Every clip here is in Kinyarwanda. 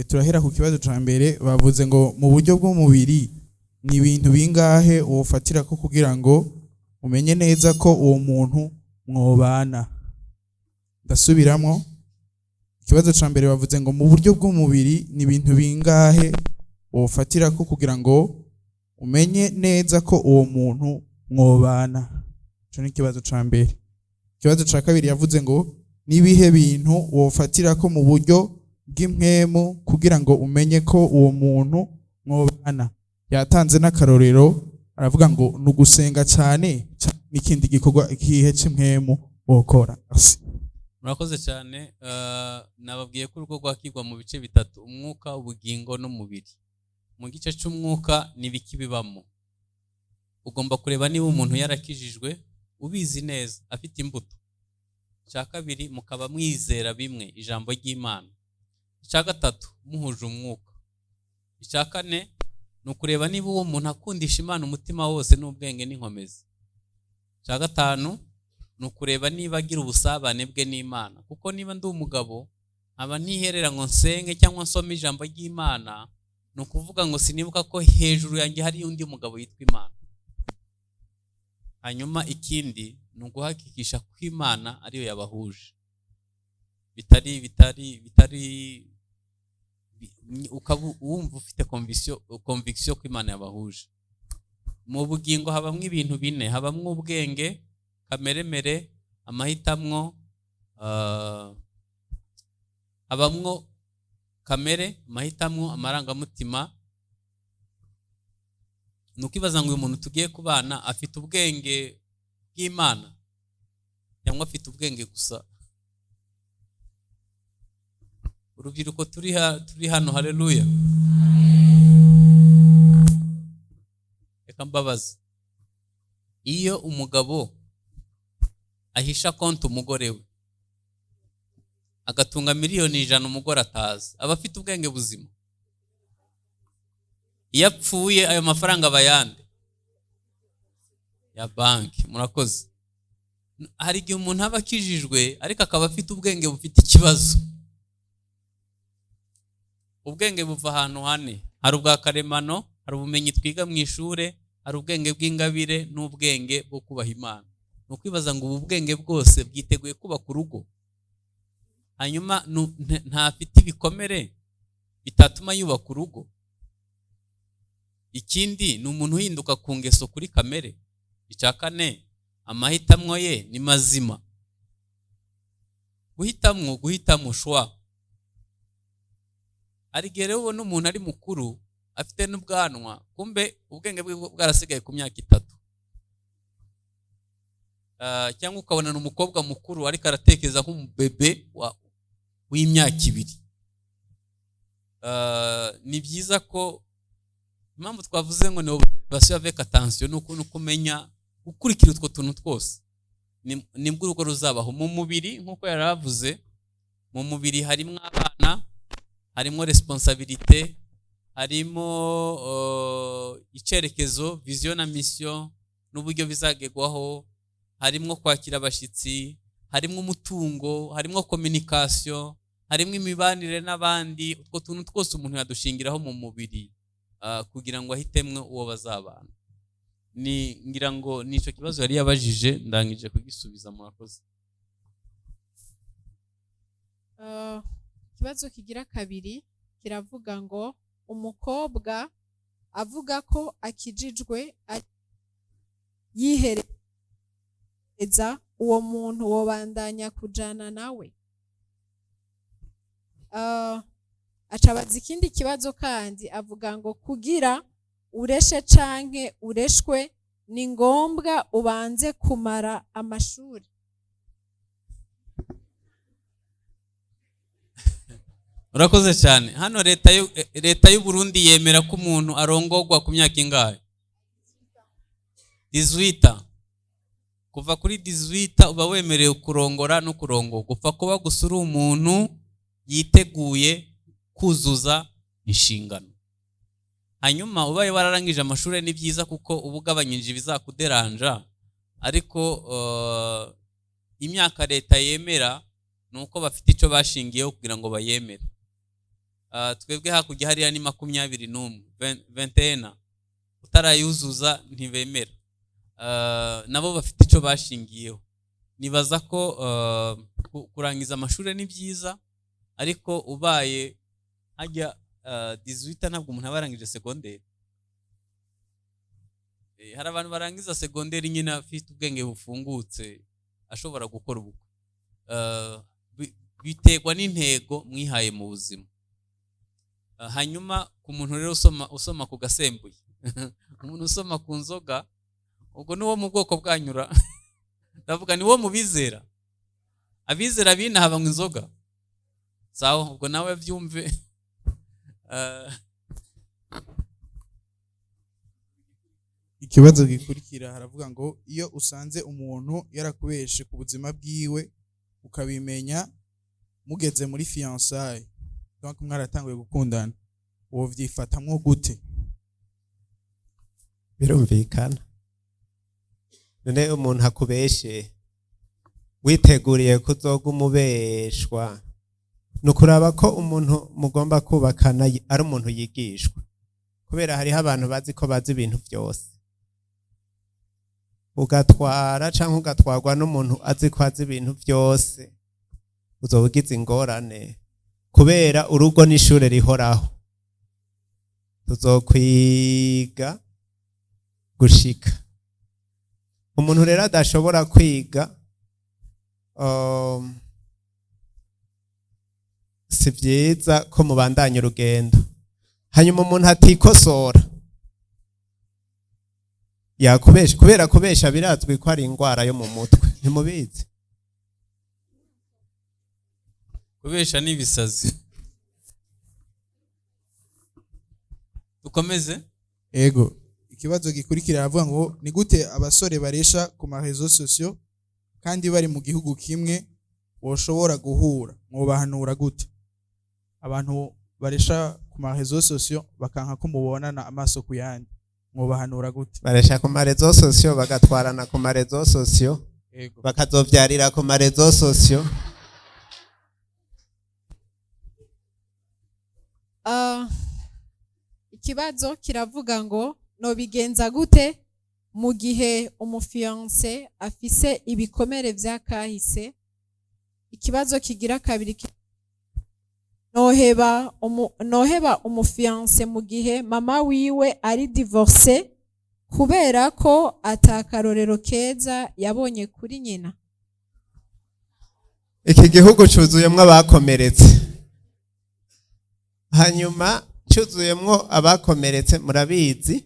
turahera ku kibazo ca mbere bavuze ngo mu buryo bw'umubiri ni ibintu bingahe wofatira ko kugira ngo umenye neza ko uwo muntu mwobana. Ndasubiramo, ikibazo ca mbere bavuze ngo mu buryo bw'umubiri ni ibintu bingahe wofatira ko kugira ngo umenye neza ko uwo muntu mwobana. Ico ni ikibazo ca mbere. Ikibazo ca kabiri yavuze ngo nibihe bintu wofatira ko mu buryo bw'impwemu kugira ngo umenye ko uwo muntu mwobana. Yatanze n'akarorero aravuga ngo nugusenga cyane n'ikindi gikorwa ikihe cy'impwemu wokora. Murakoze cyane. Nababwiye ko urugo rwakigwa mu bice bitatu: umwuka, ubugingo n'umubiri. Mu gice cy'umwuka nibiki bibamo. Ugomba kureba niba umuntu yarakijijwe ubizi neza afite imbuto. Icya kabiri, mukaba mwizera bimwe ijambo ry'Imana. Icya gatatu, muhuje umwuka. Icya kane ni ukureba niba uwo muntu akundisha Imana umutima wose n'ubwenge n'inkomezi. Icya gatanu ni ukureba niba agira ubusabane bwe n'Imana, kuko niba ndi umugabo aba ntiherera ngo nsenge cyangwa nsome ijambo ry'Imana, ni ukuvuga ngo sinibuka ko hejuru yanjye hari undi mugabo yitwa Imana. Hanyuma ikindi ni uguhakikisha ko Imana ariyo yabahuje, bitari ukaba wumva ufite conviction ko Imana yabahuje. Mu bugingo habamwe ibintu bine: habamwe ubwenge, kameremere, amahitamwo, habamwo kamere, amahitamwo, amarangamutima. Nukibaza ngo uyu muntu tugiye kubana afite ubwenge bw'Imana cyangwa afite ubwenge gusa? Urubyiruko turi hano, haleluya. Reka mbabaza, iyo umugabo ahisha konti umugore we agatunga miliyoni 100 umugore atazi, aba afite ubwenge buzima? Iyo apfuye ayo mafaranga abayande ya banki. Murakoze. Hari igihe umuntu aba akijijwe ariko akaba afite ubwenge bufite ikibazo. Ubwenge buva ahantu hane: hari ubwa karemano, hari ubumenyi twiga mu ishure, hari ubwenge bw'ingabire n'ubwenge bwo kubaha Imana. Nukwibaza ngo ubu bwenge bwose bwiteguye kubaka urugo, hanyuma ntafite ibikomere bitatuma yubaka urugo. Ikindi ni umuntu uhinduka ku ngeso kuri kamere. Icya kane, amahitamwo ye ni mazima. Guhitamo shwa. Ari gihe rero ubona umuntu ari mukuru afite n'ubwanwa, kumbe ubwenge bwe bwarasigaye ku myaka 3. Cyangwa ukabona n'umukobwa mukuru ariko aratekereza nk'umubebe w'imyaka 2. Ni byiza ko impamvu twavuze ngo ni observation avec attention, nuko kumenya gukurikira utwo tuntu twose nibwo urugo ruzabaho. Mu mubiri nk'uko yaravuze, mu mubiri harimo abana, harimo responsabilité, harimo icerekezo, vision na mission n'uburyo bizagegwaho, harimo kwakira abashitsi, harimo umutungo, harimo communication, harimo imibanire n'abandi. Utwo tuntu twose umuntu yadushingiraho mu mubiri kugira ngo ahitemwe uwo bazabana. Ngira ngo nico kibazo yari yabajije, ndangije kugisubiza. Murakoze. Ikibazo kigira kabiri kiravuga ngo umukobwa avuga ko akijijwe yihereza uwo muntu wobandanya kujana nawe. Acabaza ikindi kibazo kandi avuga ngo kugira ureshe canke ureshwe ni ngombwa ubanze kumara amashuri. Urakoze cyane. Hano leta y'u Burundi yemera ko umuntu arongorwa ku myaka ingahe? 18. Kuva kuri 18 uba wemerewe kurongora no kurongorwa. Upfa kuba gusa uri umuntu yiteguye kuzuza inshingano. Hanyuma ubaye wararangije amashuri ni byiza kuko ubugabanyije bizakuderanja, ariko imyaka leta yemera nuko bafite ico bashingiyeho kugira ngo bayemere. twebwe hakurya hariya ni 21 21 utarayuzuza ntibemera. Nabo bafite icyo bashingiyeho. Nibaza ko kurangiza amashuri ni byiza, ariko ubaye hajya 18 ntabwo umuntu abarangije secondaire. Hari abantu barangiza secondaire nyine afite ubwenge bufungutse ashobora gukora ubukwe. Biterwa n'intego mwihaye mu buzima. Hanyuma ku muntu rero usoma ku gasembuye umuntu usoma ku nzoga, ubwo niwo mu bwoko bwanyura ndavuga niwo mubizera, abizera binaha banywa inzoga. Sawa, ubwo nawe byumve. Ikibazo gikurikira haravuga ngo iyo usanze umuntu yarakubeshe ku buzima bwiwe ukabimenya mugeze muri fiançailles, donc mwaratanguye gukundana, uwo vyifatamwo gute? Birumvikana. None umuntu akubeshe witeguriye kuzoga umubeshwa, nukuraba ko umuntu mugomba kubakana ari umuntu yigishwa, kubera hariho abantu bazi ko bazi ibintu byose. Ugatwara canke ugatwarwa n'umuntu azi ko azi ibintu byose, uzobugize ingorane, kubera urugo n'ishure rihoraho. Tuzokwiga gushika. Umuntu rero adashobora kwiga, si byiza ko mubandanya urugendo. Hanyuma umuntu atikosora yakubesha, kubera kubesha birazwi ko ari indwara yo mu mutwe, ntimubizi? Kubesha n'ibisazi. Dukomeze. Ego, ikibazo gikurikira aravuga ngo ni gute abasore baresha ku marezo sociaux kandi bari mu gihugu kimwe boshobora guhura? Mwobahanura gute? Abantu baresha ku marezo sociaux bakanka ko mubonana amaso ku yandi, mwobahanura gute? Baresha ku marezo sociaux bagatwarana ku marezo sociaux, bakazovyarira ku marezo sociaux. Ikibazo kiravuga ngo nobigenza gute mu gihe umufiance afise ibikomere vya kahise. Ikibazo kigira kabiri, noheba umufiance mu gihe mama wiwe ari divorce kubera ko atakarorero keza yabonye kuri nyina. Iki gihugu cuzuyemwo abakomeretse, hanyuma cuzuyemwo abakomeretse, murabizi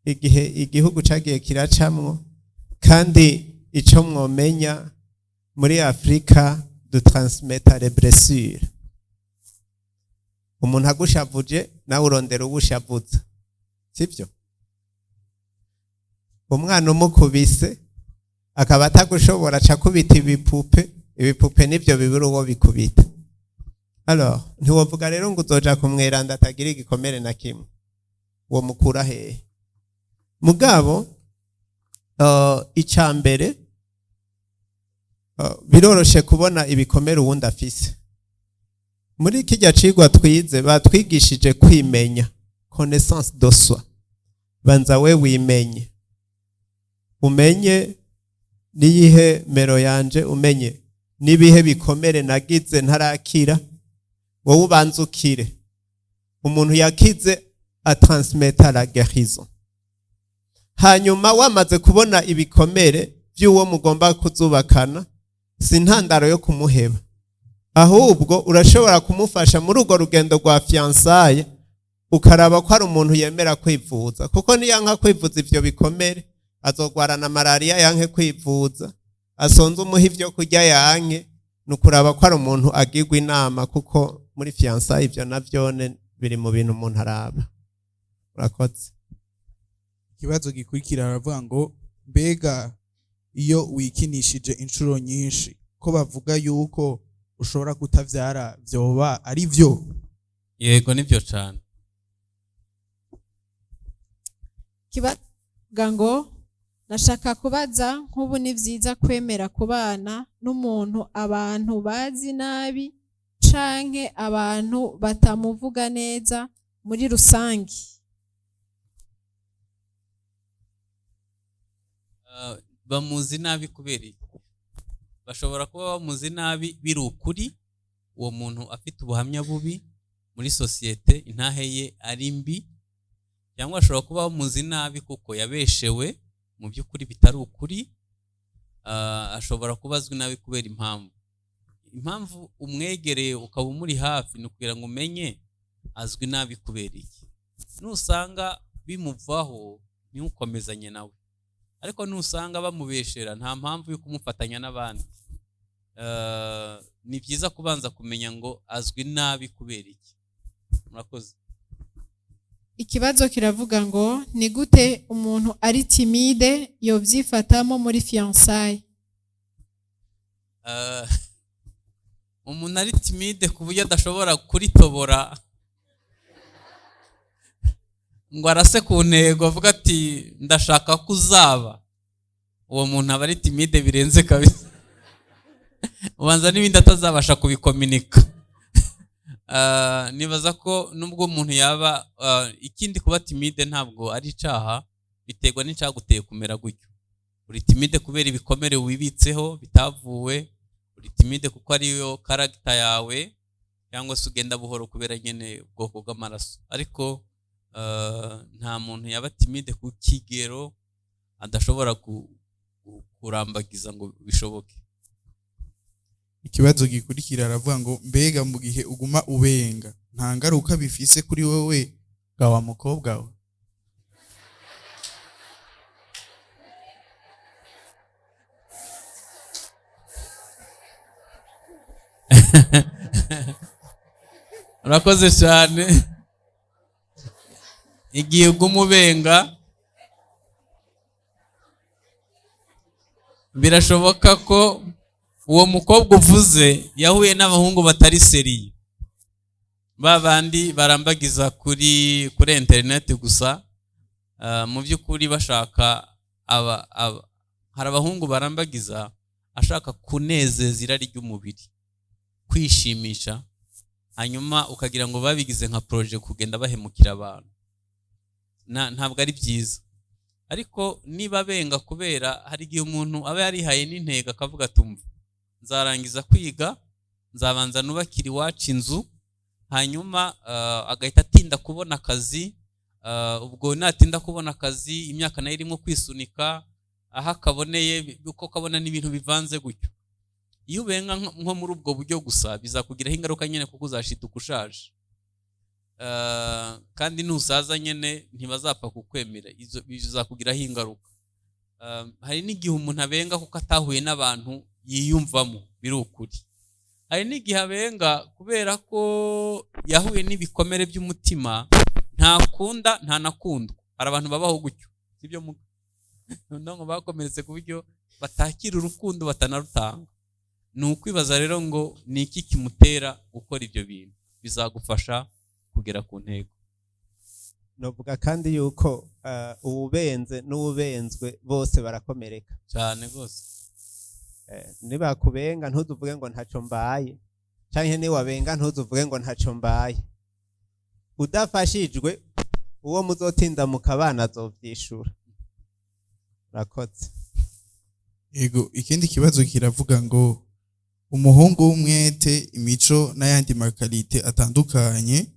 igihe igihugu cagiye kiracamwo, kandi ico mwomenya muri Afrika dutransmeta les blessures. Umuntu agushavuje nawe urondera ubushavuza, sivyo? Umwana umukubise akaba atagushobora cakubita ibipupe nivyo bibura uwo bikubita. Alors, ntiwovuga rero ngo uzoja kumweranda atagira igikomere na kimwe, uwo mukura hehe? Mugabo icambere, biroroshe kubona ibikomere uwundi afise. Muri kijya cigwa twize batwigishije kwimenya, connaissance de soi. Banza we wimenye, umenye niyihe mero yanje, umenye nibihe bikomere nagize ntarakira, wowe ubanzukire. Umuntu yakize atransmeta la guérison. Hanyuma wamaze kubona ibikomere by'uwo mugomba kuzubakana, si ntandaro yo kumuheba, ahubwo urashobora kumufasha muri urwo rugendo rwa fiançailles, ukaraba ko ari umuntu yemera kwivuza, kuko niyanka kwivuza ivyo bikomere azogwarana malaria yanke kwivuza, asonze umuha ivyo kurya yanke, nukuraba ko ari umuntu agirwa inama, kuko muri fiançailles ivyo navyone biri mu bintu umuntu araba. Urakoze. Ikibazo gikurikira aravuga ngo mbega iyo wikinishije inshuro nyinshi ko bavuga yuko ushobora kutavyara, vyoba ari vyo? Yego nivyo cyane. Kibaga ngo nashaka kubaza nk'ubu ni vyiza kwemera kubana n'umuntu abantu bazi nabi canke abantu batamuvuga neza muri rusange? Bamuzi nabi kubera iki? Bashobora kuba bamuzi nabi biri ukuri, uwo muntu afite ubuhamya bubi muri sosiyete, intahe ye ari mbi, cyangwa ashobora kuba bamuzi nabi kuko yabeshewe mu by'ukuri bitari ukuri. Ashobora kuba azwi nabi kubera impamvu umwegereye ukaba umuri hafi, ni ukugira ngo umenye azwi nabi kubera iki. Nusanga bimuvaho ntukomezanye nawe, ariko nusanga bamubeshera nta mpamvu yo kumufatanya n'abandi. Ni byiza kubanza kumenya ngo azwi nabi kubera iki. Murakoze. Ikibazo kiravuga ngo ni gute umuntu ari timide yovyifatamo muri fiançailles? Umuntu ari timide ku buryo adashobora kuritobora ngo arase ku ntego avuga ati ndashaka kuzaba, uwo muntu aba ari timide birenze kabisa. Ubanza n'ibindi atazabasha kubikominika. Nibaza ko nubwo umuntu yaba ikindi, kuba timide ntabwo ari icaha, biterwa n'icyaguteye kumera gutyo. Uri timide kubera ibikomere wibitseho bitavuwe, uri timide kuko ariyo character yawe, cyangwa se ugenda buhoro kubera nyene ubwoko bw'amaraso. Ariko nta muntu yaba timide ku kigero adashobora kurambagiza ngo bishoboke. Ikibazo gikurikira aravuga ngo mbega mu gihe uguma ubenga nta ngaruka bifise kuri wewe gawa mukobwa we? Urakoze cyane. Igihe uguma ubenga birashoboka ko uwo mukobwa uvuze yahuye n'abahungu batari seriye, babandi barambagiza kuri internet gusa. Mu by'ukuri bashaka hari abahungu barambagiza ashaka kunezeza irari ry'umubiri, kwishimisha, hanyuma ukagira ngo babigize nka projet kugenda bahemukira abantu. Ntabwo ari byiza. Ariko niba benga kubera hari igihe umuntu aba yarihaye n'intego akavuga atumva nzarangiza kwiga, nzabanza nubakira iwacu inzu, hanyuma agahita atinda kubona akazi. Ubwo natinda kubona akazi imyaka nayo irimo kwisunika, aho akaboneye uko kabona n'ibintu bivanze gutyo. Iyo ubenga nko muri ubwo buryo gusa bizakugiraho ingaruka nyine kuko uzashituka ushaje. Kandi nusaza nyene ntibazapfa kukwemera, bizakugiraho ingaruka. Hari n'igihe umuntu abenga kuko atahuye n'abantu yiyumvamo biri ukuri. Hari n'igihe abenga kubera ko yahuye n'ibikomere by'umutima, ntakunda ntanakundwa. Hari abantu babaho gutyo, sibyo muga? Noneho bakomeretse ku buryo batakira urukundo batanarutanga. Ni ukwibaza rero ngo ni iki kimutera gukora ibyo bintu, bizagufasha kugera ku ntego. Novuga kandi yuko ububenze n'ububenzwe bose barakomereka cyane gose. Nibakubenga ntuzuvuge ngo ntaco mbaye, canke niwabenga ntuzuvuge ngo ntaco mbaye. Udafashijwe uwo muzotinda mu kabana azovyishura. Rakoze. Ego, ikindi kibazo kiravuga ngo umuhungu w'umwete, imico n'ayandi makarite atandukanye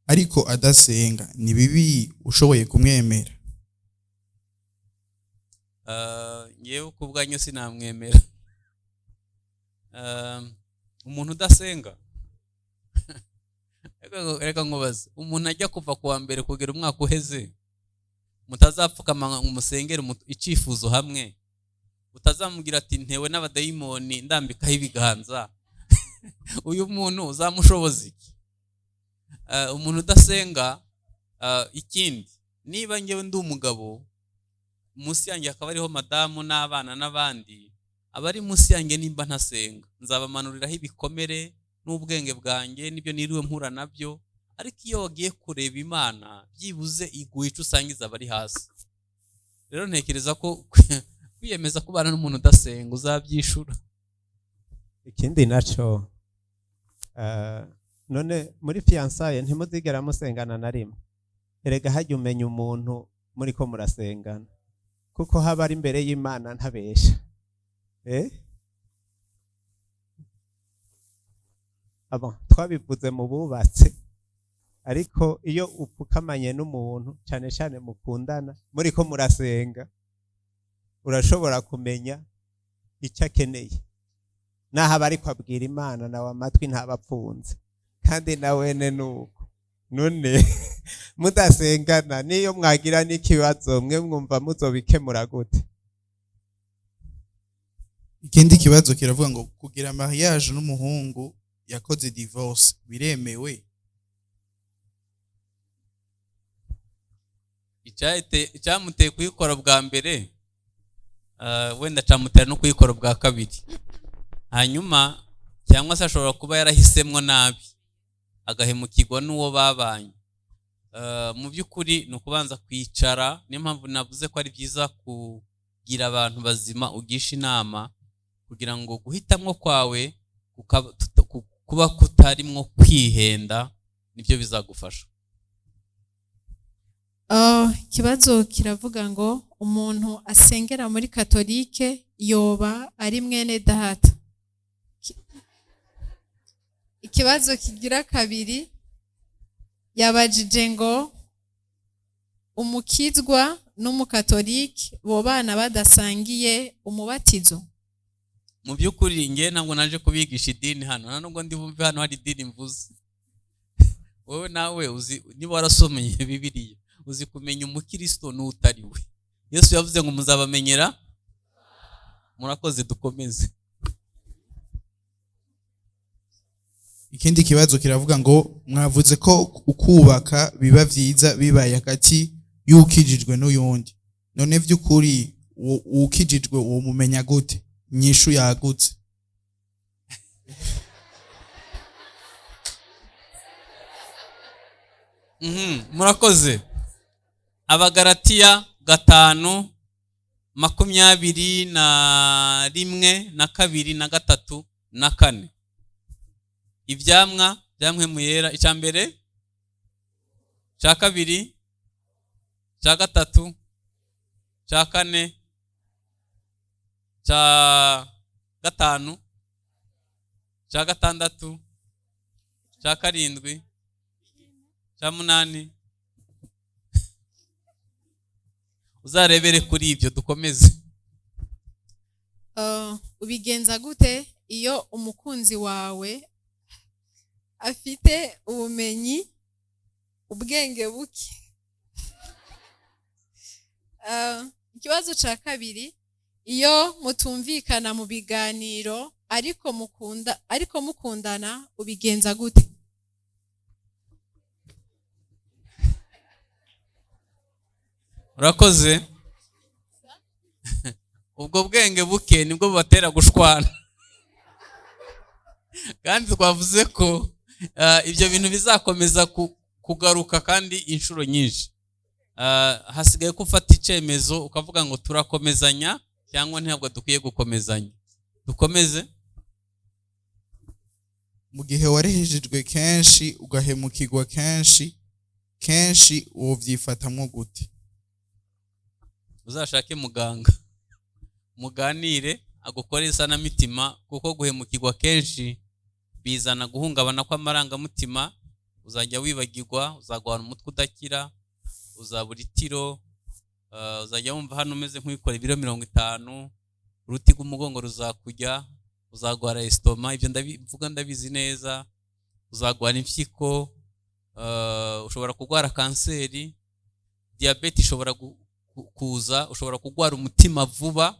ariko adasenga, ni bibi ushoboye kumwemera? Yewe kubwanyu sinamwemera. Umuntu udasenga, reka nkubaze, umuntu ajya kuva kuwa mbere kugera umwaka uheze, mutazapfukama umusengere icifuzo hamwe, utazamubwira ati ntewe n'abadayimoni ndambikaho ibiganza, uyu muntu uzamushoboza iki? Umuntu udasenga. Ikindi, niba ngewe ndi umugabo, munsi yanjye akaba ariho madamu n'abana n'abandi, abari munsi yanjye nimba ntasenga, nzabamanuriraho ibikomere n'ubwenge bwanjye n'ibyo niriwe mpura nabyo. Ariko iyo wagiye kureba Imana, byibuze iguha ico usangiza abari hasi. Rero ntekereza ko kwiyemeza kubana n'umuntu udasenga uzabyishura. Ikindi naco none muri fiançailles ntimuzigera musengana na rimwe. Erega hajya umenya umuntu muri ko murasengana kuko haba ari imbere y'Imana ntabesha. Twabivuze mu bubatse, ariko iyo upfukamanye n'umuntu cyane cyane mukundana muri ko murasenga, urashobora kumenya icyo akeneye, naho aba ariko abwira Imana nawe amatwi ntabapfunze, kandi nawene nuko. None mudasengana niyo mwagira n'ikibazo mwe mwumva muzobikemura gute? Ikindi kibazo kiravuga ngo kugira mariage n'umuhungu yakoze divorce biremewe? Icyamuteye kuyikora bwa mbere wenda camutera no kuyikora bwa kabiri, hanyuma cyangwa se ashobora kuba yarahisemwo nabi agahemukirwa n'uwo babanye. Mu by'ukuri ni ukubanza kwicara, niyo mpamvu navuze ko ari byiza kugira abantu bazima ugisha inama, kugira ngo guhitamwo kwawe kuba kutarimwo kwihenda, nibyo bizagufasha. Ikibazo kiravuga ngo umuntu asengera muri katolike yoba ari mwene data. Ikibazo kigira kabiri yabajije ngo umukizwa n'umukatolike bo bana badasangiye umubatizo. Mu by'ukuri nge ntabwo naje kubigisha idini hano, nubwo ndi bumve hano hari idini mvuze. Wowe nawe uzi, niba warasomeye Bibiliya uzi kumenya umukristo n'utari we. Yesu yavuze ngo muzabamenyera. Murakoze, dukomeze. Ikindi kibazo kiravuga ngo mwavuze ko ukubaka biba vyiza bibaye hagati y'ukijijwe n'uyundi, none vy'ukuri ukijijwe uwo mumenya gute? Nyishu yagutse. Murakoze. Abagalatiya 5:21-2-3-4. Ivyamwa byamwe muyera, icya mbere, cya kabiri, cya gatatu, cya kane, cya gatanu, cya gatandatu, cya karindwi, cya munani. Uzarebere kuri ibyo, dukomeze. Ubigenza gute iyo umukunzi wawe afite ubumenyi, ubwenge buke? Ikibazo cya kabiri, iyo mutumvikana mu biganiro ariko mukundana ubigenza gute? Urakoze. Ubwo bwenge buke nibwo bubatera gushwana. Kandi twavuze ko ibyo bintu bizakomeza kugaruka kandi inshuro nyinshi. Hasigaye ko ufata icyemezo ukavuga ngo turakomezanya cyangwa ntabwo dukwiye gukomezanya. Dukomeze. Mu gihe warehejejwe kenshi ugahemukirwa kenshi uwo vyifatamwo gute? Uzashake muganga muganire agukore isanamitima, kuko guhemukirwa kenshi bizana guhungabana kw'amarangamutima. Uzajya wibagirwa, uzagwana umutwe udakira, uzabura itiro, uzajya wumva hano umeze nk'uwikora ibiro 50, uruti rw'umugongo ruzakujya, uzagwara estoma, ibyo ndabivuga ndabizi neza, uzagwara impyiko, ushobora kugwara kanseri, diabete ishobora kuza, ushobora kugwara umutima vuba.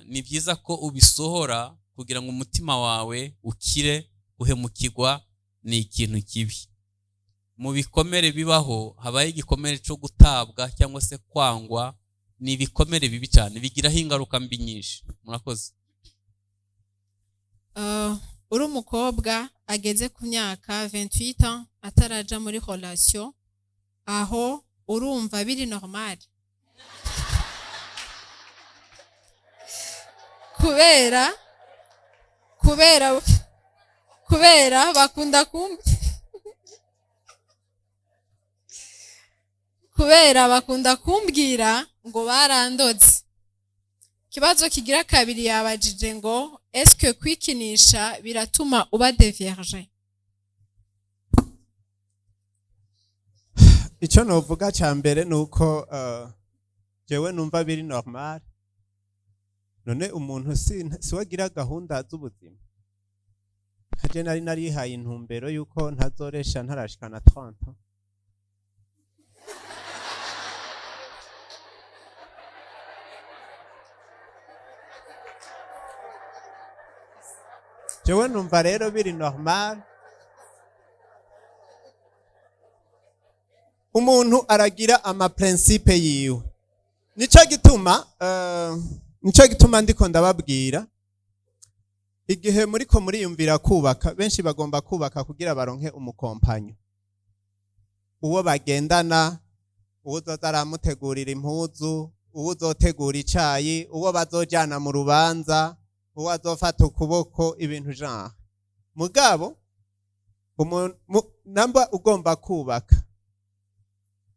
Ni byiza ko ubisohora kugira ngo umutima wawe ukire. Guhemukirwa ni ikintu kibi. Mu bikomere bibaho habaye igikomere cyo gutabwa cyangwa se kwangwa. Ni ibikomere bibi cyane, bigiraho ingaruka mbi nyinshi. Murakoze. Uri umukobwa ageze ku myaka 28 ans ataraja muri relation, aho urumva biri normal? kubera bakunda kumbwira ngo barandoze. Ikibazo kigira kabiri yabajije ngo eske kwikinisha biratuma uba devierge? Icyo novuga cya mbere ni uko jewe numva biri normal. None umuntu si wagira gahunda z'ubuzima. Haje nari narihaye intumbero yuko ntazoresha ntarashikana 30. Jewe numva rero biri normal. Umuntu aragira ama principe yiwe. Nico gituma ndiko ndababwira igihe muriko muriyumvira kubaka, benshi bagomba kubaka kugira baronke umukompanyo, uwo bagendana, uwo uzaramutegurira impuzu, uwo uzotegura icayi, uwo bazojana mu rubanza, uwo azofata ukuboko, ibintu genre. Mugabo namba ugomba kubaka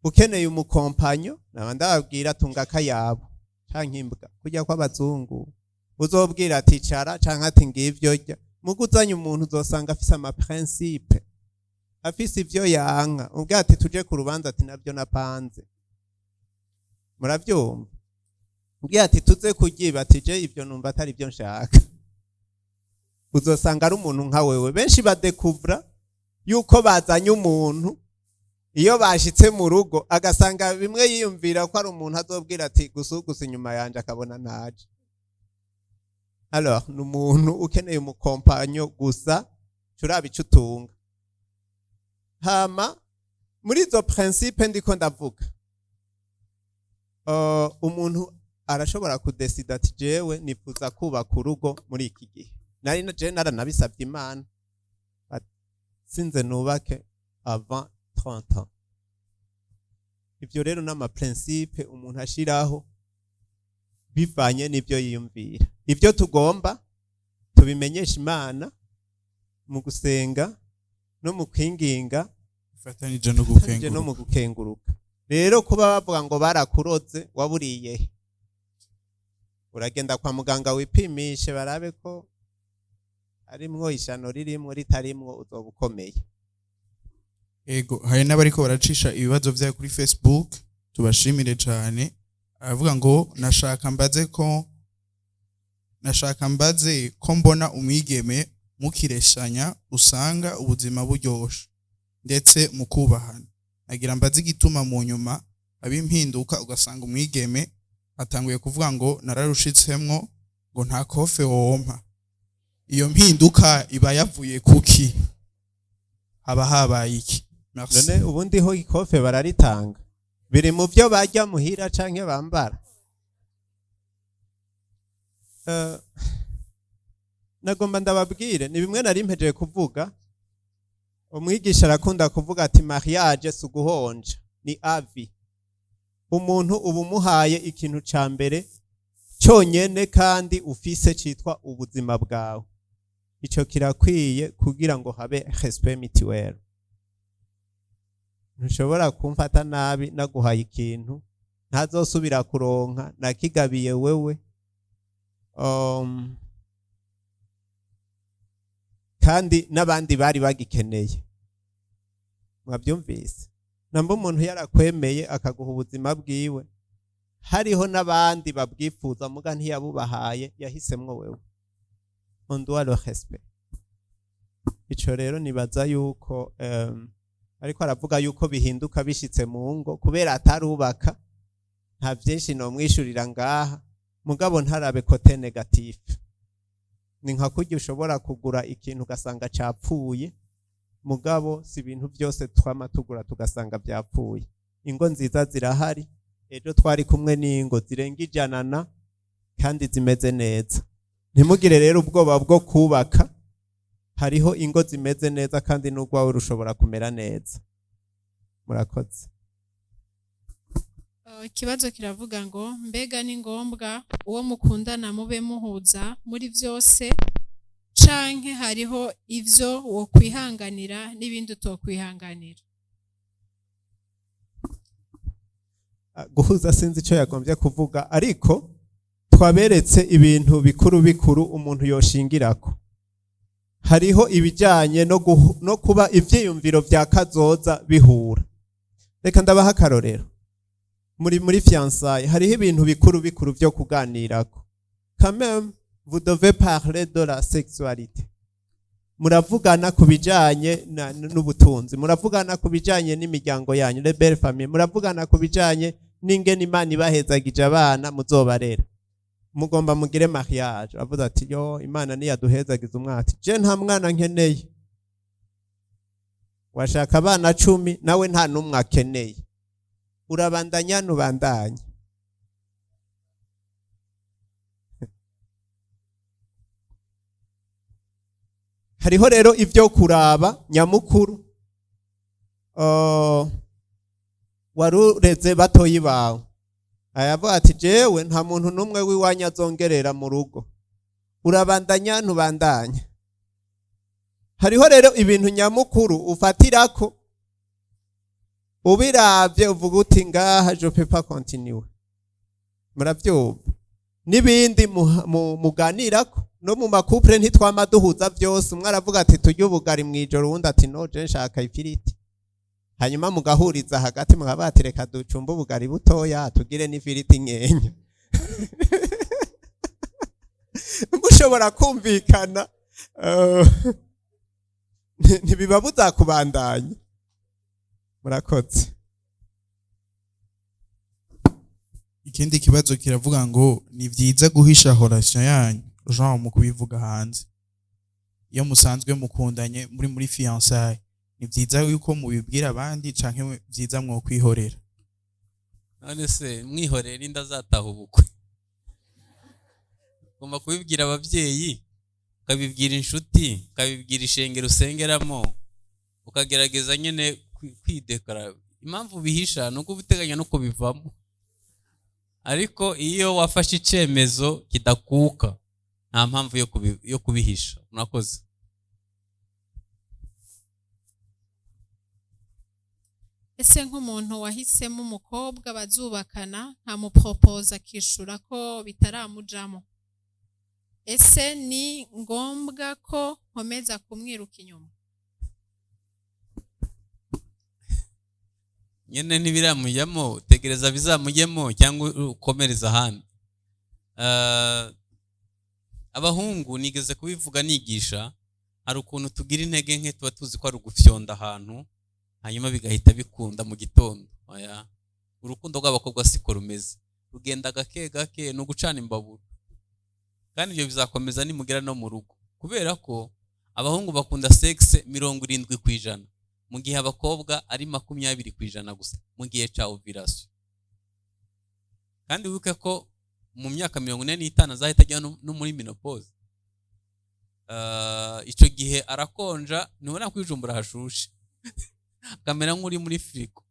ukeneye umukompanyo, ndababwira tunga akayabo canke imbwa kujya kw'abazungu, uzobwira ati cara canke ati ngivyo rya. Muguzanye umuntu uzosanga afise ama principe, afise ivyo yanka, ubwira ati tuje ku rubanza ati navyo napanze. Muravyumva? Ubwira ati tuze kugiba ati je ivyo numva atari byo nshaka. Uzosanga ari umuntu nka wewe. Benshi badekuvra yuko bazanye umuntu, iyo bashitse mu rugo agasanga bimwe yiyumvira ko ari umuntu azobwira ati gusugusa inyuma yanje akabona naje. Alors ni umuntu ukeneye umukompanyo gusa curaba ico utunga. Hama muri izo principe ndiko ndavuga, umuntu arashobora kudesida ati jewe nifuza kubaka urugo muri iki gihe. Je naranabisabye Imana sinze nubake avant 30 ans. Ivyo rero n'ama principe umuntu ashiraho bivanye n'ivyo yiyumvira. Ivyo tugomba tubimenyesha Imana mu gusenga no mu kwinginga, ifatanije no mu gukenguruka. Rero kuba bavuga ngo barakuroze waburiye, uragenda kwa muganga wipimishe barabe ko arimwo ishano ririmwo ritarimwo uzoba ukomeye. Ego, hari n'abariko baracisha ibibazo vyayo kuri Facebook, tubashimire cyane. Aravuga ngo nashaka mbaze ko mbona umwigeme mukireshanya usanga ubuzima buryoshe ndetse mukubahana. Agira mbaze igituma mu nyuma abimpinduka ugasanga umwigeme atanguye kuvuga ngo nararushitsemwo ngo nta kofe wompa. Iyo mpinduka iba yavuye kuki? Haba habaye iki? None ubundi ho ikofe bararitanga, biri mu byo bajya muhira canke bambara. Nagomba ndababwire ni bimwe nari mpejeje kuvuga. Umwigisha arakunda kuvuga ati mariage si uguhonja, ni avi. Umuntu uba umuhaye ikintu ca mbere cyonyene kandi ufise citwa ubuzima bwawe. Ico kirakwiye kugira ngo habe respect mutuel. Ntushobora kumfata nabi naguhaye ikintu ntazosubira kuronka nakigabiye wewe. Kandi n'abandi bari bagikeneye. Mwabyumvise? Namba umuntu yarakwemeye akaguha ubuzima bwiwe, hariho n'abandi babwifuza muga ntiyabubahaye, yahisemwo wewe. On doit le respect. Ico rero nibaza yuko ariko aravuga yuko bihinduka bishitse mu ngo kubera atarubaka, nta byinshi no mwishurira ngaha, mugabo ntarabe kote negative. Ni nka kurya ushobora kugura ikintu ugasanga capfuye, mugabo si ibintu byose twama tugura tugasanga byapfuye. Ingo nziza zirahari, ejo twari kumwe n'ingo zirenga 100 kandi zimeze neza. Ntimugire rero ubwoba bwo kubaka, hariho ingo zimeze neza kandi n'urwawe rushobora kumera neza. Murakoze. Ikibazo kiravuga ngo mbega ni ngombwa uwo mukundana mube muhuza muri vyose canke hariho ivyo wo kwihanganira n'ibindi utokwihanganira? Guhuza sinzi ico yagombye kuvuga, ariko twaberetse ibintu bikuru bikuru umuntu yoshingirako. Hariho ibijanye no kuba ivyiyumviro vya kazoza bihura. Reka ndabaha akarorero. Muri fiançailles hariho ibintu bikuru bikuru vyo kuganirako. Quand même, vous devez parler de la sexualité. Muravugana ku bijanye n'ubutunzi, muravugana ku bijanye n'imiryango yanyu, les belles familles, muravugana ku bijanye n'ingene Imana ibahezagije abana muzobarera. Mugomba mugire mariage. Avuze ati yo Imana niyaduhezagiza umwati, je nta mwana nkeneye. Washaka abana 10 nawe nta numwe akeneye. Urabandanya nubandanye. Hariho rero ivyo kuraba nyamukuru. Warureze batoyi bawe. Ayavuga ati jewe nta muntu numwe w'iwanya azongerera mu rugo. Urabandanya ntubandanya. Hariho rero ibintu nyamukuru ufatirako. Ubiravye uvuga uti ngaha je peux pas continuer. Muravyumva. Nibindi muganirako. No mu makupure ntitwama duhuza vyose. Umwe aravuga ati turye ubugari mwijoro, uwundi ati no je nshaka ifiriti. Hanyuma mugahuriza hagati mukabati reka ducumba ubugari butoya tugire n'ifiriti nkenya. Mushobora kumvikana ntibibabuza kubandanya. Murakoze. Ikindi kibazo kiravuga ngo ni vyiza guhisha relation yanyu genre mu kubivuga hanze. Iyo musanzwe mukundanye muri fiançailles, ni vyiza yuko mubibwira abandi canke vyiza mwo kwihorera? None se mwihorera inda zataha ubukwe? Ugomba kubibwira abavyeyi, ukabibwira inshuti, ukabibwira ishengero usengeramo, ukagerageza nyene kwidekara. Impamvu bihisha nuko ubiteganya no kubivamo. Ariko iyo wafashe icemezo kidakuka, nta mpamvu yo kubihisha. Murakoze. Ese nk'umuntu wahisemo umukobwa bazubakana nkamupropose akishura ko bitaramujamo, ese ni ngombwa ko nkomeza kumwiruka inyuma? Nyene ntibiramujyamo, tegereza bizamujyemo cyangwa ukomereza ahandi. Abahungu nigeze kubivuga nigisha, hari ukuntu tugira intege nke tuba tuzi ko ari ugufyonda ahantu hanyuma bigahita bikunda mu gitondo. Oya, urukundo rw'abakobwa siko rumeze, rugenda gake gake, no gucana imbabura. Kandi ibyo bizakomeza nimugera no mu rugo, kubera ko abahungu bakunda sexe 70%, mu gihe abakobwa ari 20% gusa mu gihe ca ovulation. Kandi wibuke ko mu myaka 45 azahita ajya no muri menopause. Ico gihe arakonja, nibona kwijumbura hashushe. Kamera nk'uri muri frigo,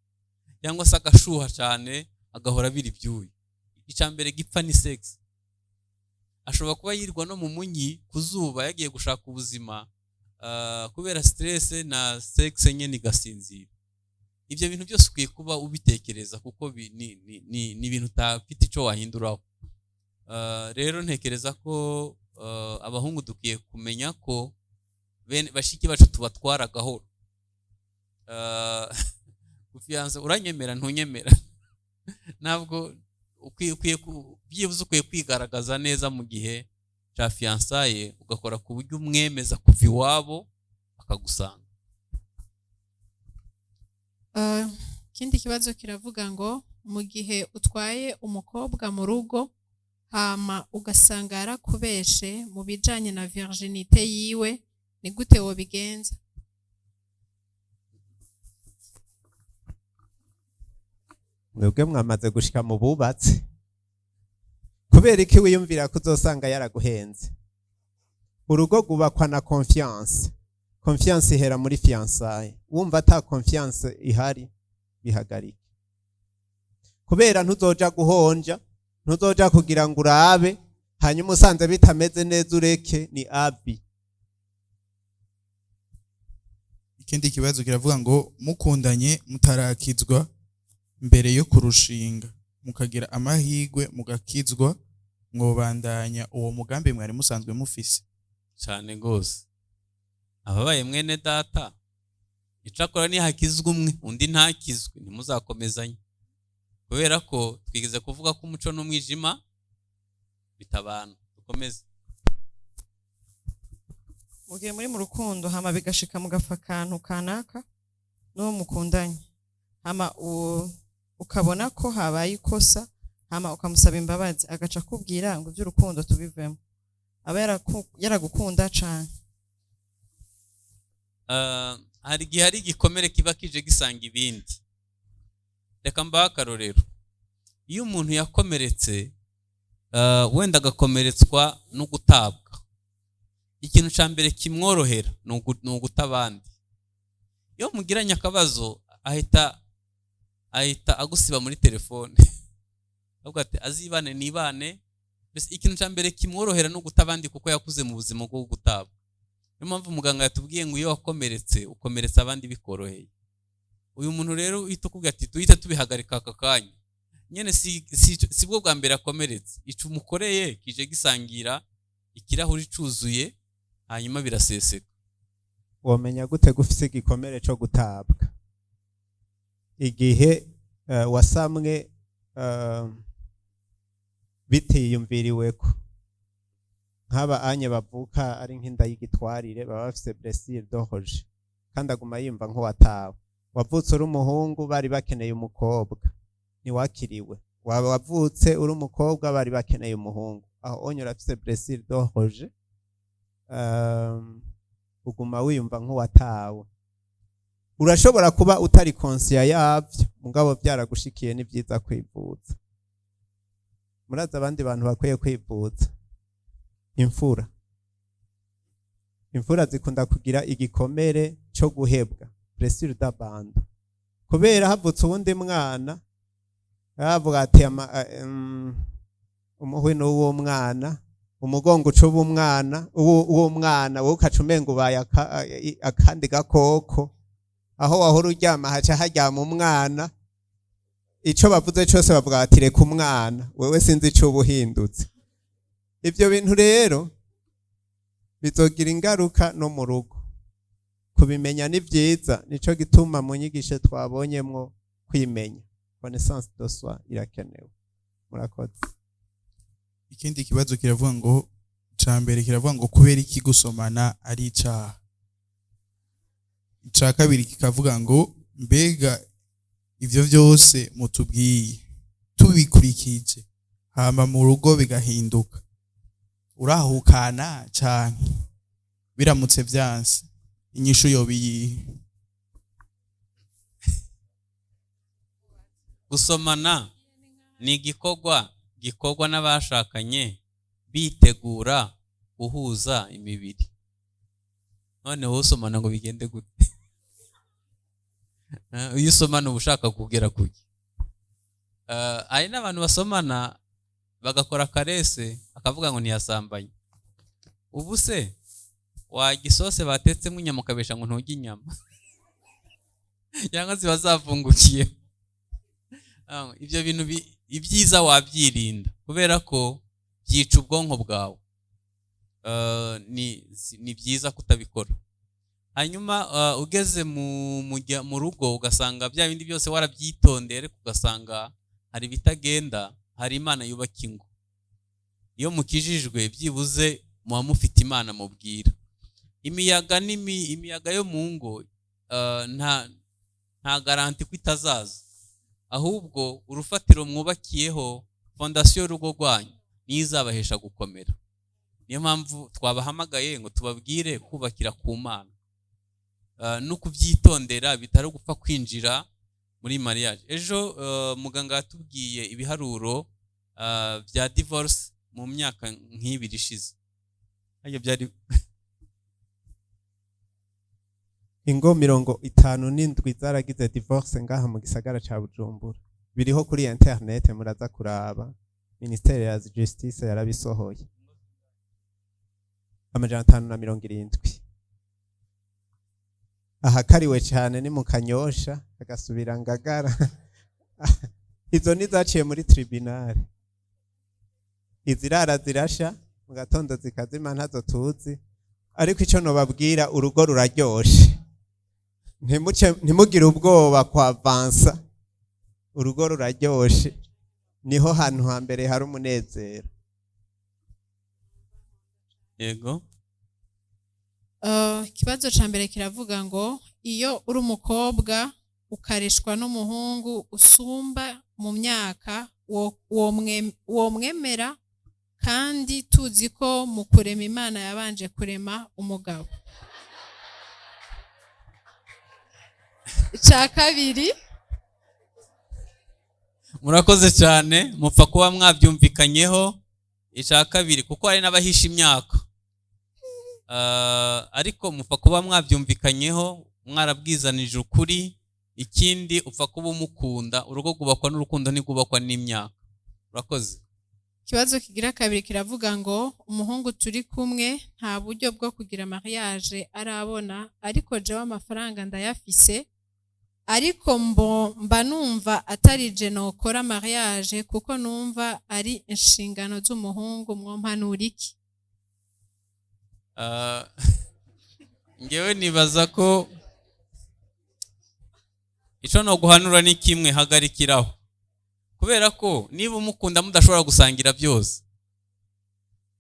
cyangwa se agashuha cyane agahora biri byuye. Icambere gipfa ni sex. Ashobora kuba yirwa no mu munyi kuzuba yagiye gushaka ubuzima, kubera stress na sex nyene igasinzira. Ibyo bintu byose ukwiye kuba ubitekereza, kuko ni ibintu utafite ico wahinduraho. Rero ntekereza ko abahungu dukwiye kumenya ko bashiki bacu tubatwara gahoro. Kufianza uranyemera ntunyemera. Ntabwo byibuze ukwiye kwigaragaza neza mu gihe cha fiançailles, ugakora ku buryo umwemeza kuva iwabo akagusanga. Kindi kibazo kiravuga ngo mu gihe utwaye umukobwa mu rugo hama ugasanga yarakubeshe mu bijanye na virginité yiwe, ni gute wobigenza? Mwebwe mwamaze gushika mu bubatsi, kubera iki wiyumvira ko uzosanga yaraguhenze? Urugo gubakwa na confiance. Confiance ihera muri fiançailles. Wumva ata confiance ihari, bihagarike. Kubera ntuzoja guhonja, ntuzoja kugira ngo urabe, hanyuma usanze bitameze neza ureke, ni abi. ikindi kibazo kiravuga ngo mukundanye mutarakizwa mbere yo kurushinga mukagira amahigwe mugakizwa mwobandanya uwo mugambi mwari musanzwe mufise. cyane gose ababaye mwene data icakora ni hakizwe umwe undi ntakizwe ntimuzakomezanye, kubera ko twigeze kuvuga ko umuco n'umwijima bitabana. Dukomeze. mugihe muri mu rukundo hama bigashika mugafa akantu kanaka n'uwo mukundanye hama ukabona ko habaye ikosa hama ukamusaba imbabazi agaca akubwira ngo iby'urukundo tubivemo, aba yaragukunda cane. Hari igihe hari igikomere kiba kije gisanga ibindi. Reka mbahe akarorero. Iyo umuntu yakomeretse wenda agakomeretswa no gutabwa, ikintu ca mbere kimworohera ni uguta abandi. Iyo mugiranye akabazo ahita agusiba muri telefone avuga ati azibane nibane. Mbese ikintu ca mbere kimworohera no guta abandi kuko yakuze mu buzima bwo gutabwa. Niyo mpamvu muganga yatubwiye ngo iyo wakomeretse ukomeretsa abandi bikoroheye. Uyu muntu rero uhita ukubwira ati tuhita tubihagarika aka kanya, nyene si bwo bwa mbere akomeretse, ico umukoreye kije gisangira ikirahuri cuzuye hanyuma biraseseka. Womenya gute gufise igikomere cyo gutabwa? Igihe wasamwe bitiyumviriweko, nk'aba anye bavuka ari nk'inda y'igitwarire baba bafise blessure d'orge kandi aguma yimva nk'uwatawe. Wavutse uri umuhungu bari bakeneye umukobwa ntiwakiriwe, wavutse uri umukobwa bari bakeneye umuhungu, aho onye urafise blessure d'orge, uguma wiyumva nk'uwatawe. Urashobora kuba utari conscient yavyo mugabo byaragushikiye ni byiza kwivuza. Muraza abandi bantu bakwiye kwivuza. Imfura zikunda kugira igikomere cyo guhebwa, blessure d'abandon, kubera havutse uwundi mwana yavuga ati umuhwe n'uwo mwana, umugongo ucuba umwana, uwo mwana wowe ukacumenga ubaye akandi gakoko, aho wahora uryama haca haryama umwana, ico bavuze cyose bavuga ati reka umwana, wewe sinzi ico ubuhindutse. Ivyo bintu rero bizogira ingaruka no mu rugo. Kubimenya ni byiza, nico gituma mu nyigisho twabonyemwo kwimenya, connaissance de soi irakenewe. Murakoze. Ikindi kibazo kiravuga ngo cambere kiravuga ngo kubera iki gusomana ari icaha. Ica kabiri kikavuga ngo mbega ivyo vyose mutubwiye tubikurikije hama mu rugo bigahinduka, urahukana canke biramutse vyanse inyishu yobiyihe? Gusomana ni gikorwa n'abashakanye bitegura guhuza imibiri. None wowe usomana ngo bigende gute? Iyo usomana uba ushaka kugera kuki? Hari n'abantu basomana bagakora karese akavuga ngo ntiyasambanye. Ubu se wagisose batetsemo inyama ukabesha ngo ntujye inyama cyangwa ziba zavungukiye. Ibyo bintu ibyiza wabyirinda kubera ko byica ubwonko bwawe. Ni byiza kutabikora. Hanyuma ugeze mu rugo ugasanga bya bindi byose warabyitondeye, ariko ugasanga hari bitagenda, hari Imana yubaka ingo. Iyo mukijijwe byibuze muba mufite Imana mubwira. Imiyaga yo mu ngo nta garanti ko itazaza, ahubwo urufatiro mwubakiyeho, fondasiyo y'urugo rwanyu niyo izabahesha gukomera. Niyo mpamvu twabahamagaye ngo tubabwire kubakira ku Mana no kubyitondera bitari gupfa kwinjira muri mariage. Ejo muganga yatubwiye ibiharuro bya divorce mu myaka nk'ibiri ishize. Ayo byari ingo 57 zaragize divorce ngaha mu gisagara ca Bujumbura. Biriho kuri internet, muraza kuraba, Ministere ya Justice yarabisohoye. 570. ahakariwe cyane ni mu Kanyosha agasubira Ngagara izo nizaciye muri tribunal izirara zirasha mu gatondo zikazima ntazo tuzi ariko icyo nobabwira urugo ruraryoshe ntimugire ubwoba kwa avansa urugo ruraryoshe niho hantu hambere hari umunezero. Yego. Ikibazo ca mbere kiravuga ngo iyo uri umukobwa ukareshwa n'umuhungu usumba mu myaka uwo mwemera kandi tuzi ko mu kurema Imana yabanje kurema umugabo. Ica kabiri, murakoze cyane mupfa kuba mwabyumvikanyeho. Ica kabiri kuko hari n'abahisha imyaka ariko mupfa kuba mwabyumvikanyeho mwarabwizanije ukuri. Ikindi upfa kuba umukunda, urugo gubakwa n'urukundo ntigubakwa n'imyaka. Murakoze. ikibazo kigira kabiri kiravuga ngo umuhungu turi kumwe nta buryo bwo kugira mariage arabona ariko jewe amafaranga ndayafise ariko mba numva atari je nokora mariage kuko numva ari inshingano z'umuhungu. Mwompanura iki? Ngewe nibaza ko ico no guhanura ni kimwe, hagarikiraho. Kubera ko niba umukunda mudashobora gusangira byose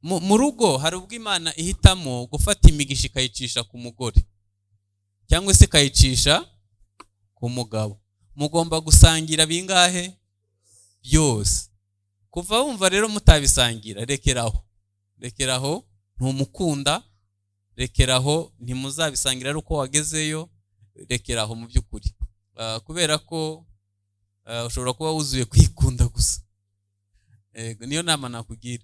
mu rugo, hari ubwo Imana ihitamo gufata imigisha ikayicisha ku mugore cyangwa se ikayicisha ku mugabo. Mugomba gusangira bingahe? Byose. Kuva wumva rero mutabisangira, rekeraho ntumukunda, rekeraho ntimuzabisangira ari uko wagezeyo, rekeraho mu by'ukuri. Kubera ko ushobora kuba wuzuye kwikunda gusa. Niyo nama nakugira.